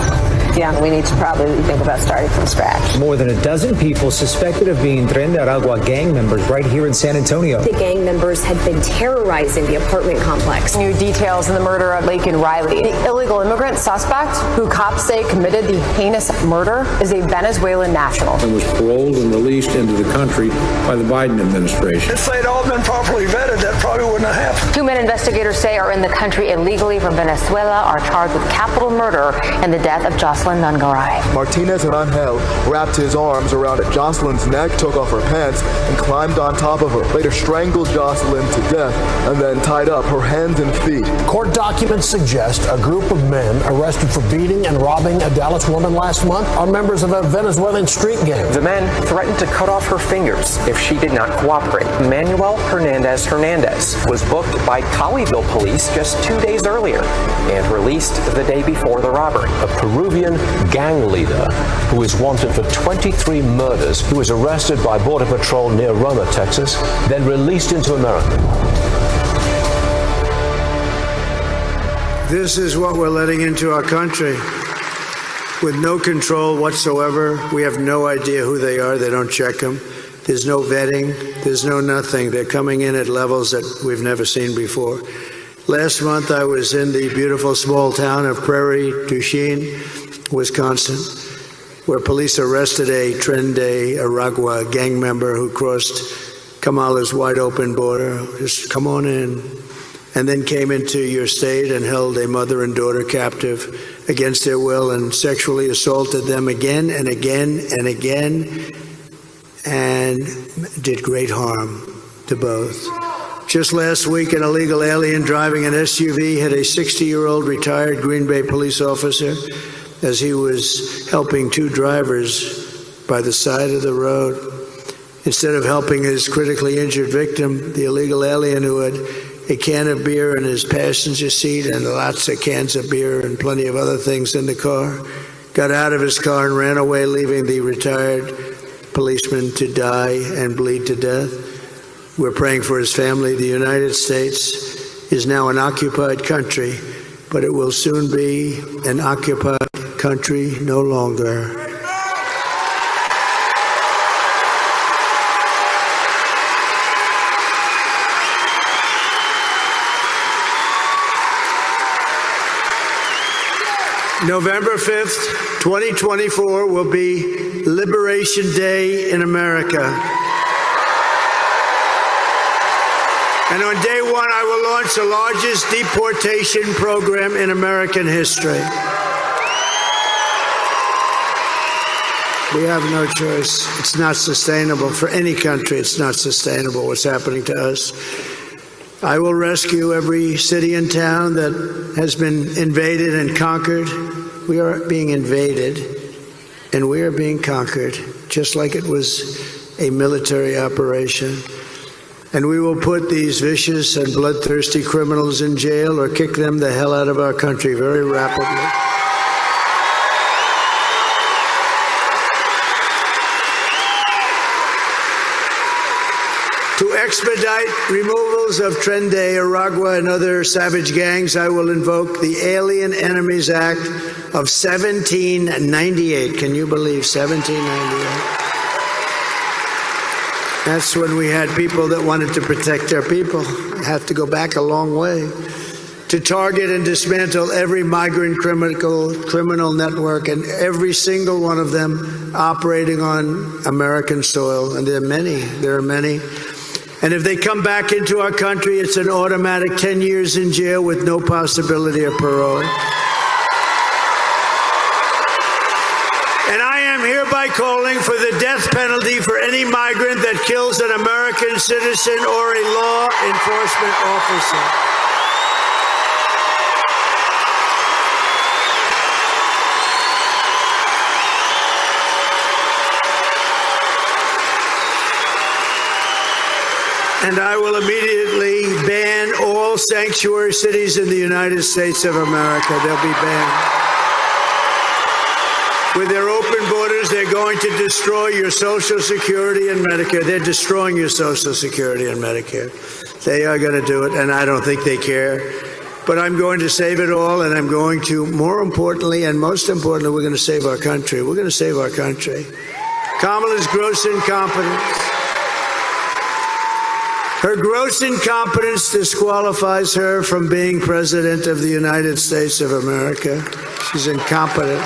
Yeah, we need to probably think about starting from scratch. More than a dozen people suspected of being Tren de Aragua gang members right here in San Antonio. The gang members had been terrorizing the apartment complex. New details in the murder of Laken Riley. The illegal immigrant suspect, who cops say committed the heinous murder, is a Venezuelan national. And was paroled and released into the country by the Biden administration. If they'd all been properly vetted, that probably wouldn't have happened. 2 men investigators say are in the country illegally from Venezuela are charged with capital murder and the death of Jocelyn Nungaray. Martinez and Angel wrapped his arms around Jocelyn's neck, took off her pants, and climbed on top of her. Later strangled Jocelyn to death and then tied up her hands and feet. Court documents suggest a group of men arrested for beating and robbing a Dallas woman last month are members of a Venezuelan street gang. The men threatened to cut off her fingers if she did not cooperate. Manuel Hernandez was booked by Colleyville police just 2 days earlier and released the day before the robbery. A Peruvian gang leader who is wanted for 23 murders, who was arrested by Border Patrol near Roma, Texas, then released into America. This is what we're letting into our country. With no control whatsoever. We have no idea who they are. They don't check them. There's no vetting. There's no nothing. They're coming in at levels that we've never seen before. Last month, I was in the beautiful small town of Prairie du Chien, Wisconsin, where police arrested a Tren de Aragua gang member who crossed Kamala's wide-open border. Just come on in. And then came into your state and held a mother and daughter captive against their will and sexually assaulted them again and again and again and did great harm to both. Just last week, an illegal alien driving an SUV hit a 60-year-old retired Green Bay police officer as he was helping two drivers by the side of the road. Instead of helping his critically injured victim, the illegal alien, who had a can of beer in his passenger seat and lots of cans of beer and plenty of other things in the car, got out of his car and ran away, leaving the retired policeman to die and bleed to death. We're praying for his family. The United States is now an occupied country, but it will soon be an occupied country no longer. November 5th, 2024 will be Liberation Day in America. And on day one, I will launch the largest deportation program in American history. We have no choice. It's not sustainable for any country. It's not sustainable what's happening to us. I will rescue every city and town that has been invaded and conquered. We are being invaded and we are being conquered, just like it was a military operation. And we will put these vicious and bloodthirsty criminals in jail or kick them the hell out of our country very rapidly. To expedite removals of Tren de Aragua and other savage gangs, I will invoke the Alien Enemies Act of 1798. Can you believe 1798? That's when we had people that wanted to protect their people. You have to go back a long way. To target and dismantle every migrant criminal network, and every single one of them operating on American soil. And there are many. And if they come back into our country, it's an automatic 10 years in jail with no possibility of parole. And I am hereby calling for the death penalty for any migrant that kills an American citizen or a law enforcement officer. And I will immediately ban all sanctuary cities in the United States of America. They'll be banned. With their open borders, they're going to destroy your Social Security and Medicare. They're destroying your Social Security and Medicare. They are going to do it, and I don't think they care. But I'm going to save it all, and I'm going to, more importantly and most importantly, we're going to save our country. We're going to save our country. Kamala's gross incompetence. Her gross incompetence disqualifies her from being President of the United States of America. She's incompetent.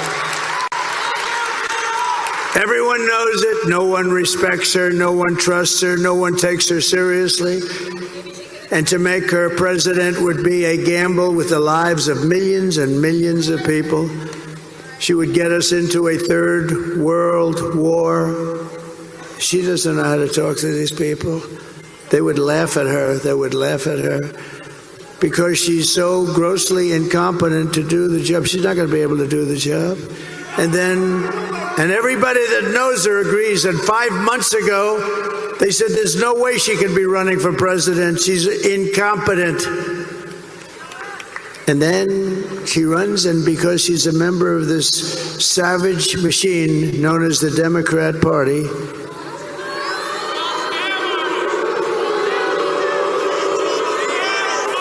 Everyone knows it. No one respects her. No one trusts her. No one takes her seriously. And to make her president would be a gamble with the lives of millions and millions of people. She would get us into a third world war. She doesn't know how to talk to these people. They would laugh at her. They would laugh at her because she's so grossly incompetent to do the job. She's not going to be able to do the job. And everybody that knows her agrees. And 5 months ago, they said there's no way she can be running for president. She's incompetent. And then she runs, and because she's a member of this savage machine known as the Democrat Party,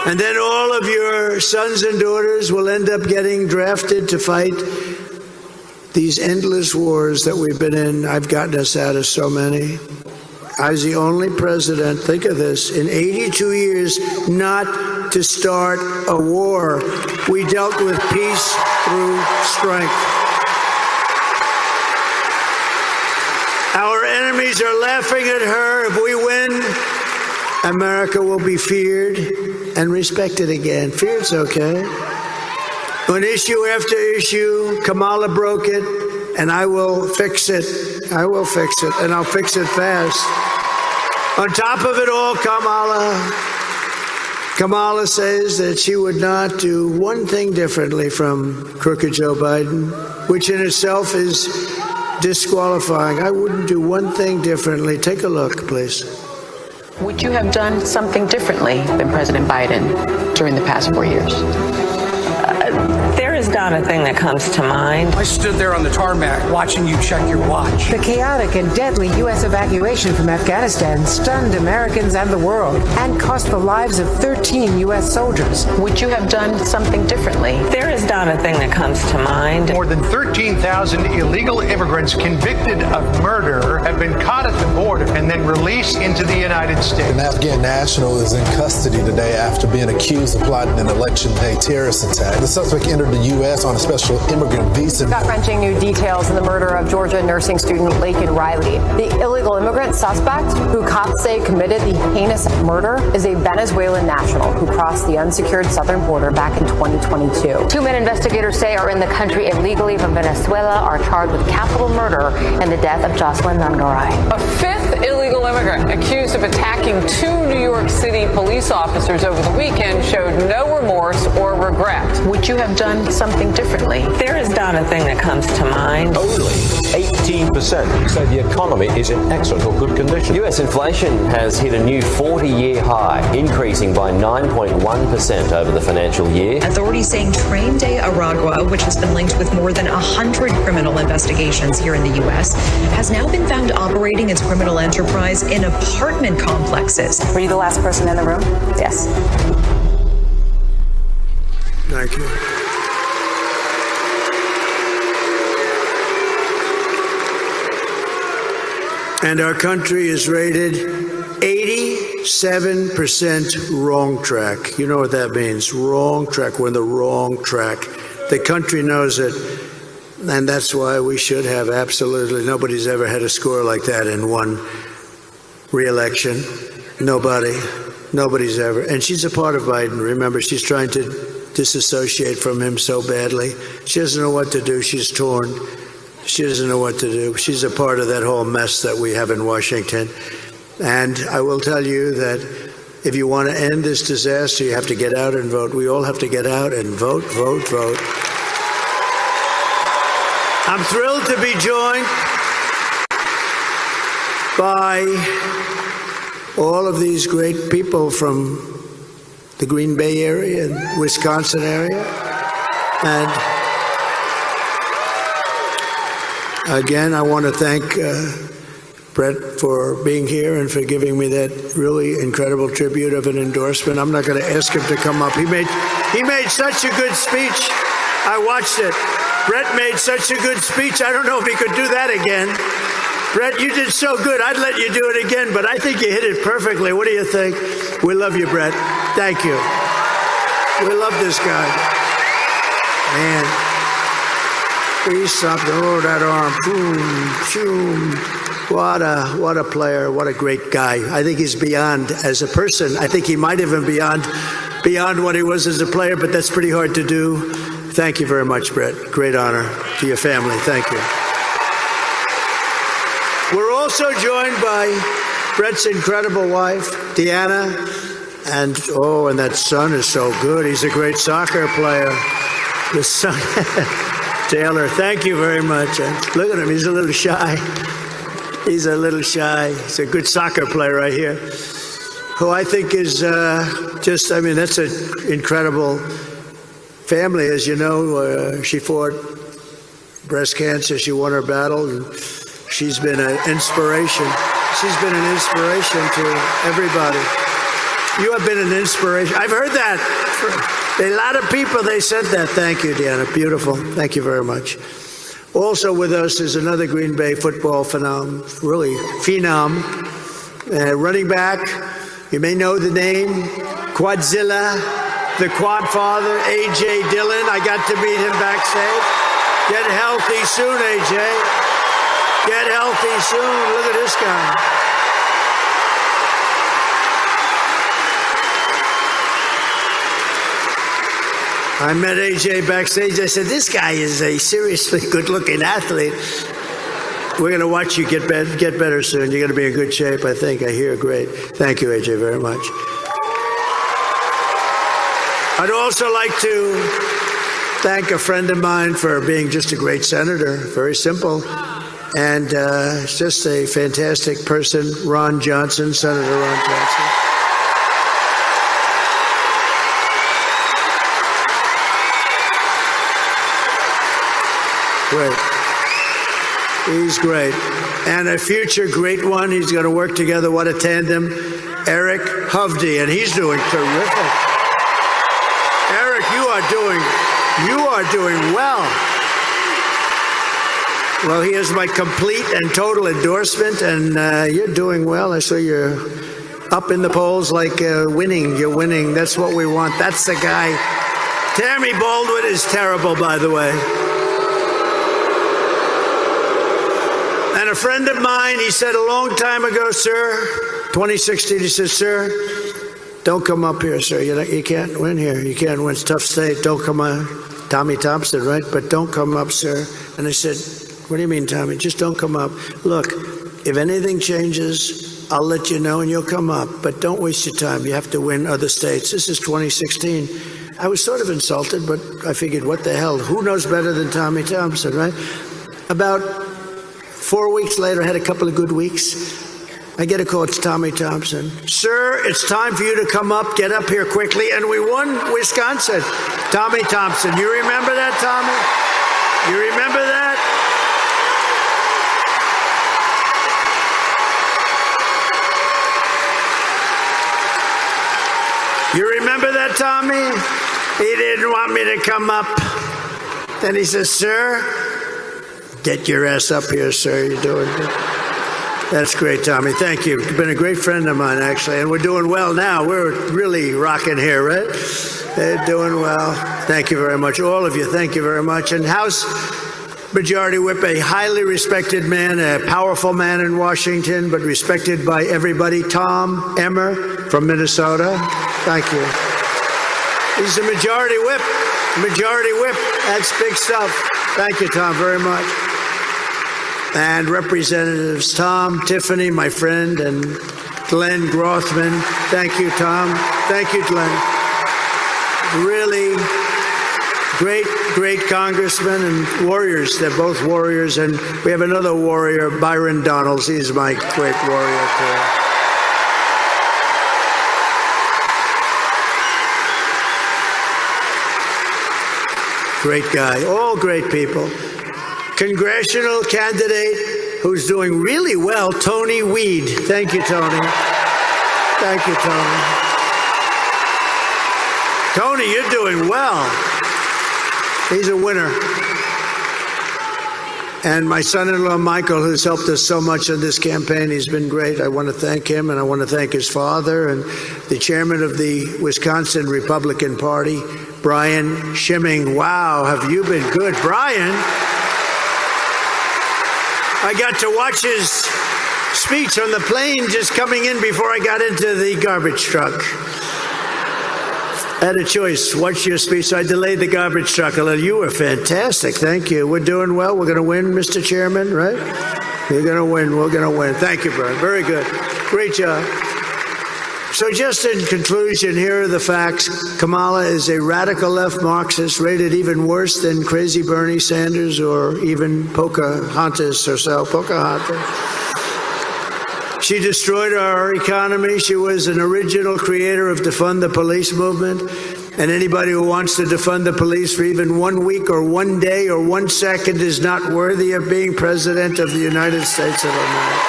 and then all of your sons and daughters will end up getting drafted to fight these endless wars that we've been in. I've gotten us out of so many. I was the only president, think of this, in 82 years not to start a war. We dealt with peace through strength. Our enemies are laughing at her. If we win, America will be feared and respected again. Feared's okay. On issue after issue, Kamala broke it, and I will fix it. I will fix it, and I'll fix it fast. On top of it all, Kamala says that she would not do one thing differently from crooked Joe Biden, which in itself is disqualifying. I wouldn't do one thing differently. Take a look, please. Would you have done something differently than President Biden during the past 4 years? There is not a thing that comes to mind. I stood there on the tarmac watching you check your watch. The chaotic and deadly U.S. evacuation from Afghanistan stunned Americans and the world and cost the lives of 13 U.S. soldiers. Would you have done something differently? There is not a thing that comes to mind. More than 13,000 illegal immigrants convicted of murder have been caught at the border and then released into the United States. An Afghan national is in custody today after being accused of plotting an election day terrorist attack. The suspect entered the U.S. on a special immigrant visa. Gut-wrenching new details in the murder of Georgia nursing student Laken Riley. The illegal immigrant suspect, who cops say committed the heinous murder, is a Venezuelan national who crossed the unsecured southern border back in 2022. 2 men investigators say are in the country illegally from Venezuela are charged with capital murder and the death of Jocelyn Nungaray. A fifth illegal immigrant accused of attacking 2 New York City police officers over the weekend showed no remorse or regret. Would you have done something differently? There is not a thing that comes to mind. Only 18% say the economy is in excellent or good condition. U.S. inflation has hit a new 40-year high, increasing by 9.1% over the financial year. Authorities saying Train de Aragua, which has been linked with more than 100 criminal investigations here in the U.S., has now been found operating its criminal enterprise in apartment complexes. Were you the last person in the room? Yes. Thank you. And our country is rated 87% wrong track. You know what that means? Wrong track. We're in the wrong track. The country knows it. And that's why we should have absolutely, nobody's ever had a score like that in one re-election. Nobody's ever. And she's a part of Biden. Remember, she's trying to disassociate from him so badly. She doesn't know what to do. She's torn. She doesn't know what to do. She's a part of that whole mess that we have in Washington. And I will tell you that if you want to end this disaster, you have to get out and vote. We all have to get out and vote, vote, vote. I'm thrilled to be joined by all of these great people from the Green Bay area and Wisconsin area. And again, I want to thank Brett for being here and for giving me that really incredible tribute of an endorsement. I'm not going to ask him to come up. He made such a good speech. I watched it. Brett made such a good speech. I don't know if he could do that again. Brett, you did so good. I'd let you do it again, but I think you hit it perfectly. What do you think? We love you, Brett. Thank you. We love this guy. Man. He's something. Oh, that arm. Boom, boom. What a player. What a great guy. I think he's beyond as a person. I think he might have been beyond what he was as a player, but that's pretty hard to do. Thank you very much, Brett. Great honor to your family. Thank you. We're also joined by Brett's incredible wife, Deanna, and that son is so good. He's a great soccer player. The son, Taylor, thank you very much. Look at him, he's a little shy. He's a little shy. He's a good soccer player right here, who I think is that's an incredible family. As you know, she fought breast cancer. She won her battle. And she's been an inspiration. She's been an inspiration to everybody. You have been an inspiration. I've heard that. A lot of people, they said that. Thank you, Deanna. Beautiful. Thank you very much. Also with us is another Green Bay football phenom, running back. You may know the name, Quadzilla. the quad father, A.J. Dillon. I got to meet him backstage. Get healthy soon, A.J. Get healthy soon. Look at this guy. I met AJ backstage. I said, this guy is a seriously good-looking athlete. We're going to watch you get better soon. You're going to be in good shape, I think. I hear. Great. Thank you, AJ, very much. I'd also like to thank a friend of mine for being just a great senator. Very simple. And just a fantastic person, Ron Johnson, Senator Ron Johnson. Great. He's great. And a future great one. He's going to work together. What a tandem. Eric Hovde, and he's doing terrific. Eric, you are doing well. Well, he has my complete and total endorsement, and you're doing well. I saw you're up in the polls like winning. You're winning. That's what we want. That's the guy. Tammy Baldwin is terrible, by the way. And a friend of mine, he said a long time ago, sir, 2016, he said, sir, don't come up here, sir. You can't win here. You can't win. It's a tough state. Don't come up. Tommy Thompson, right? But don't come up, sir. And I said, what do you mean, Tommy? Just don't come up. Look, if anything changes, I'll let you know and you'll come up. But don't waste your time. You have to win other states. This is 2016. I was sort of insulted, but I figured, what the hell? Who knows better than Tommy Thompson, right? About 4 weeks later, I had a couple of good weeks. I get a call, it's Tommy Thompson. Sir, it's time for you to come up, get up here quickly. And we won Wisconsin. Tommy Thompson. You remember that, Tommy? You remember that? You remember that, Tommy? He didn't want me to come up. Then he says, sir, get your ass up here, sir. You're doing good. That's great, Tommy. Thank you. You've been a great friend of mine, actually. And we're doing well now. We're really rocking here, right? They're doing well. Thank you very much. All of you, thank you very much. And House Majority Whip, a highly respected man, a powerful man in Washington, but respected by everybody, Tom Emmer from Minnesota. Thank you. He's a Majority Whip. Majority Whip. That's big stuff. Thank you, Tom, very much. And Representatives Tom, Tiffany, my friend, and Glenn Grothman. Thank you, Tom. Thank you, Glenn. Really great congressmen and warriors. They're both warriors. And we have another warrior, Byron Donalds. He's my great warrior, too. Great guy. All great people. Congressional candidate who's doing really well, Tony Weed. Thank you, Tony. Thank you, Tony. Tony, you're doing well. He's a winner. And my son-in-law, Michael, who's helped us so much in this campaign, he's been great. I want to thank him, and I want to thank his father and the chairman of the Wisconsin Republican Party, Brian Schimming. Wow, have you been good, Brian? I got to watch his speech on the plane just coming in before I got into the garbage truck. I had a choice. Watch your speech. So I delayed the garbage truck a little. You were fantastic. Thank you. We're doing well. We're going to win, Mr. Chairman, right? You're going to win. We're going to win. Thank you, Brian. Very good. Great job. So just in conclusion, here are the facts. Kamala is a radical left Marxist, rated even worse than crazy Bernie Sanders or even Pocahontas herself. Pocahontas. She destroyed our economy. She was an original creator of defund the police movement. And anybody who wants to defund the police for even 1 week or 1 day or 1 second is not worthy of being president of the United States of America.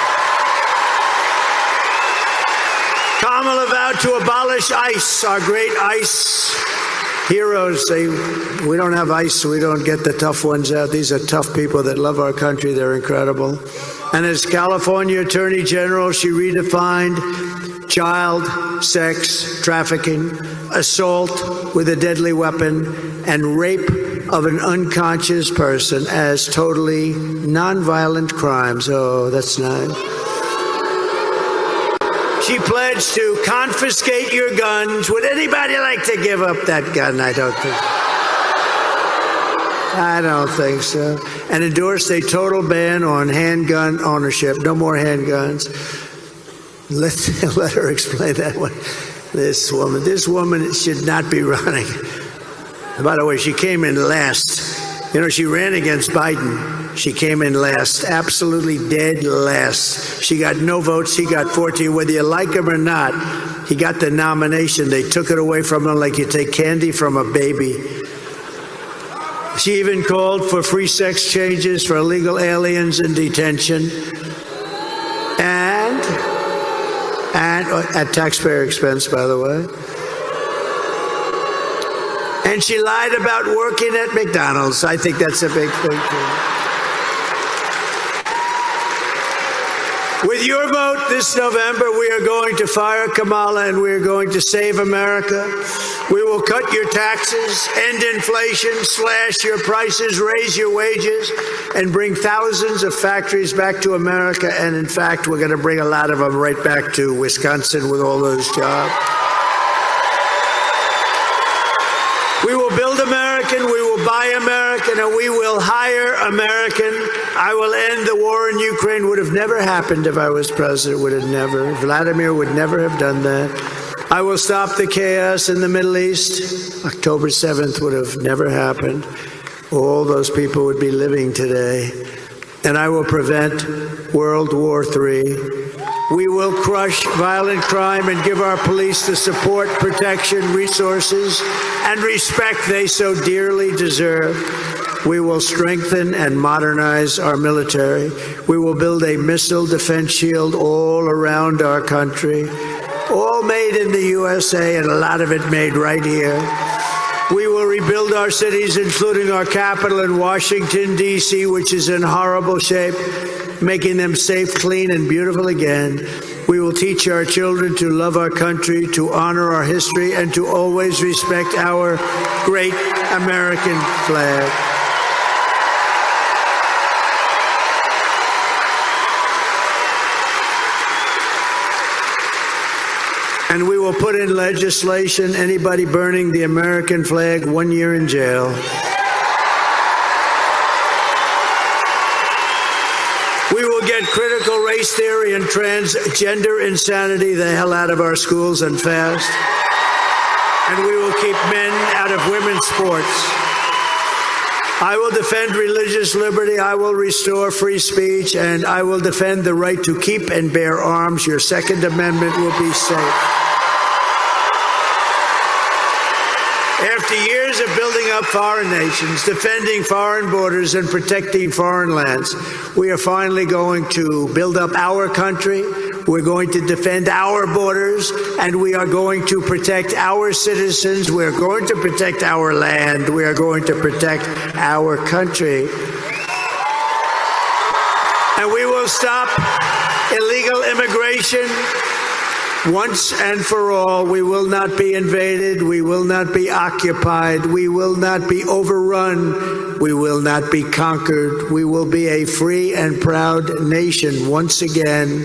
Kamala vowed to abolish ICE, our great ICE heroes. We don't have ICE, so we don't get the tough ones out. These are tough people that love our country. They're incredible. And as California Attorney General, she redefined child sex trafficking assault with a deadly weapon, and rape of an unconscious person as totally nonviolent crimes. Oh, that's nice. She pledged to confiscate your guns. Would anybody like to give up that gun? I don't think so. And endorsed a total ban on handgun ownership. No more handguns. Let her explain that one. This woman should not be running. And by the way, she came in last. You know, she ran against Biden. She came in last, absolutely dead last. She got no votes. He got 14. Whether you like him or not, he got the nomination. They took it away from him like you take candy from a baby. She even called for free sex changes for illegal aliens in detention. And at taxpayer expense, by the way. And she lied about working at McDonald's. I think that's a big thing, too. With your vote this November, we are going to fire Kamala and we are going to save America. We will cut your taxes, end inflation, slash your prices, raise your wages, and bring thousands of factories back to America. And in fact, we're going to bring a lot of them right back to Wisconsin with all those jobs. We will build American, we will buy American, and we will hire American. I will end the war in Ukraine. Would have never happened if I was president. Would have never. Vladimir would never have done that. I will stop the chaos in the Middle East. October 7th would have never happened. All those people would be living today. And I will prevent World War III. We will crush violent crime and give our police the support, protection, resources, and respect they so dearly deserve. We will strengthen and modernize our military. We will build a missile defense shield all around our country, all made in the USA, and a lot of it made right here. We will rebuild our cities, including our capital in Washington, D.C., which is in horrible shape, making them safe, clean, and beautiful again. We will teach our children to love our country, to honor our history, and to always respect our great American flag. And we will put in legislation, anybody burning the American flag, 1 year in jail. We will get critical race theory and transgender insanity the hell out of our schools and fast. And we will keep men out of women's sports. I will defend religious liberty. I will restore free speech. And I will defend the right to keep and bear arms. Your Second Amendment will be safe. After years of building up foreign nations, defending foreign borders, and protecting foreign lands, we are finally going to build up our country. We're going to defend our borders, and we are going to protect our citizens. We're going to protect our land. We are going to protect our country. And we will stop illegal immigration. Once and for all. We will not be invaded. We will not be occupied. We will not be overrun. We will not be conquered. We will be a free and proud nation once again.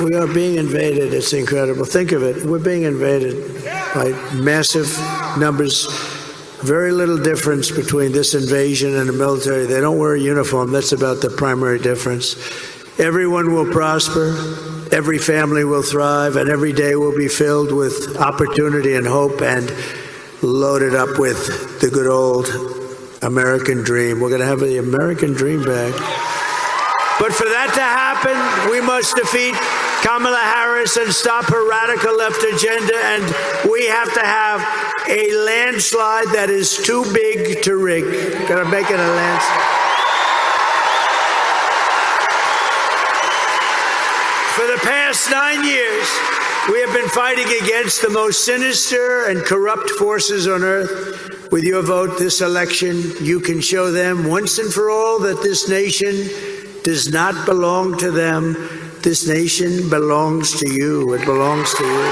We are being invaded. It's incredible. Think of it. We're being invaded by massive numbers. Very little difference between this invasion and the military. They don't wear a uniform. That's about the primary difference. Everyone will prosper. Every family will thrive. And every day will be filled with opportunity and hope and loaded up with the good old American dream. We're going to have the American dream back. But for that to happen, we must defeat Kamala Harris and stop her radical left agenda, and we have to have a landslide that is too big to rig. Gonna make it a landslide. For the past 9 years, We have been fighting against the most sinister and corrupt forces on earth. With your vote this election, you can show them once and for all that this nation does not belong to them. This nation belongs to you. It belongs to you.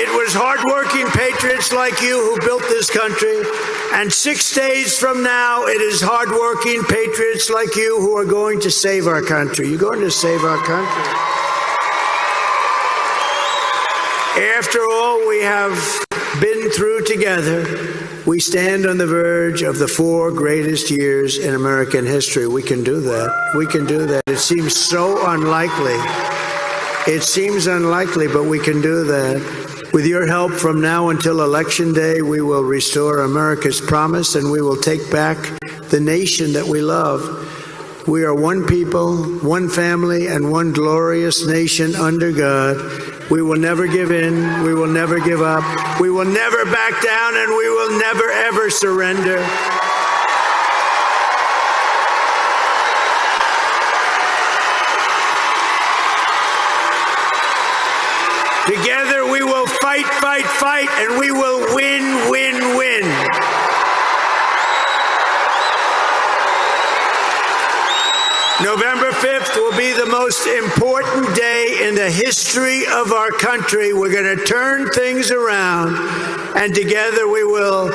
It was hardworking patriots like you who built this country. And 6 days from now, it is hardworking patriots like you who are going to save our country. You're going to save our country. After all we have been through together, we stand on the verge of the 4 greatest years in American history. We can do that. We can do that. It seems so unlikely. It seems unlikely, but we can do that. With your help, from now until Election Day, we will restore America's promise and we will take back the nation that we love. We are one people, one family, and one glorious nation under God. We will never give in. We will never give up. We will never back down, and we will never, ever surrender. Together we will fight, fight, fight, and we will win, win, win. November 5th will be the most important day in the history of our country. We're going to turn things around, and together we will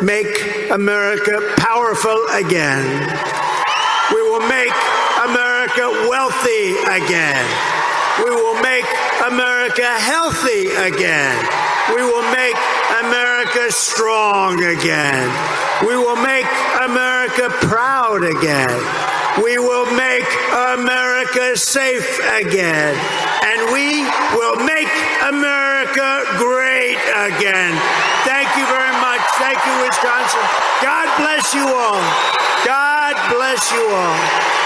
make America powerful again. We will make America wealthy again. We will make America healthy again. We will make America strong again. We will make America proud again. We will make America safe again. And we will make America great again. Thank you very much. Thank you, Wisconsin. God bless you all. God bless you all.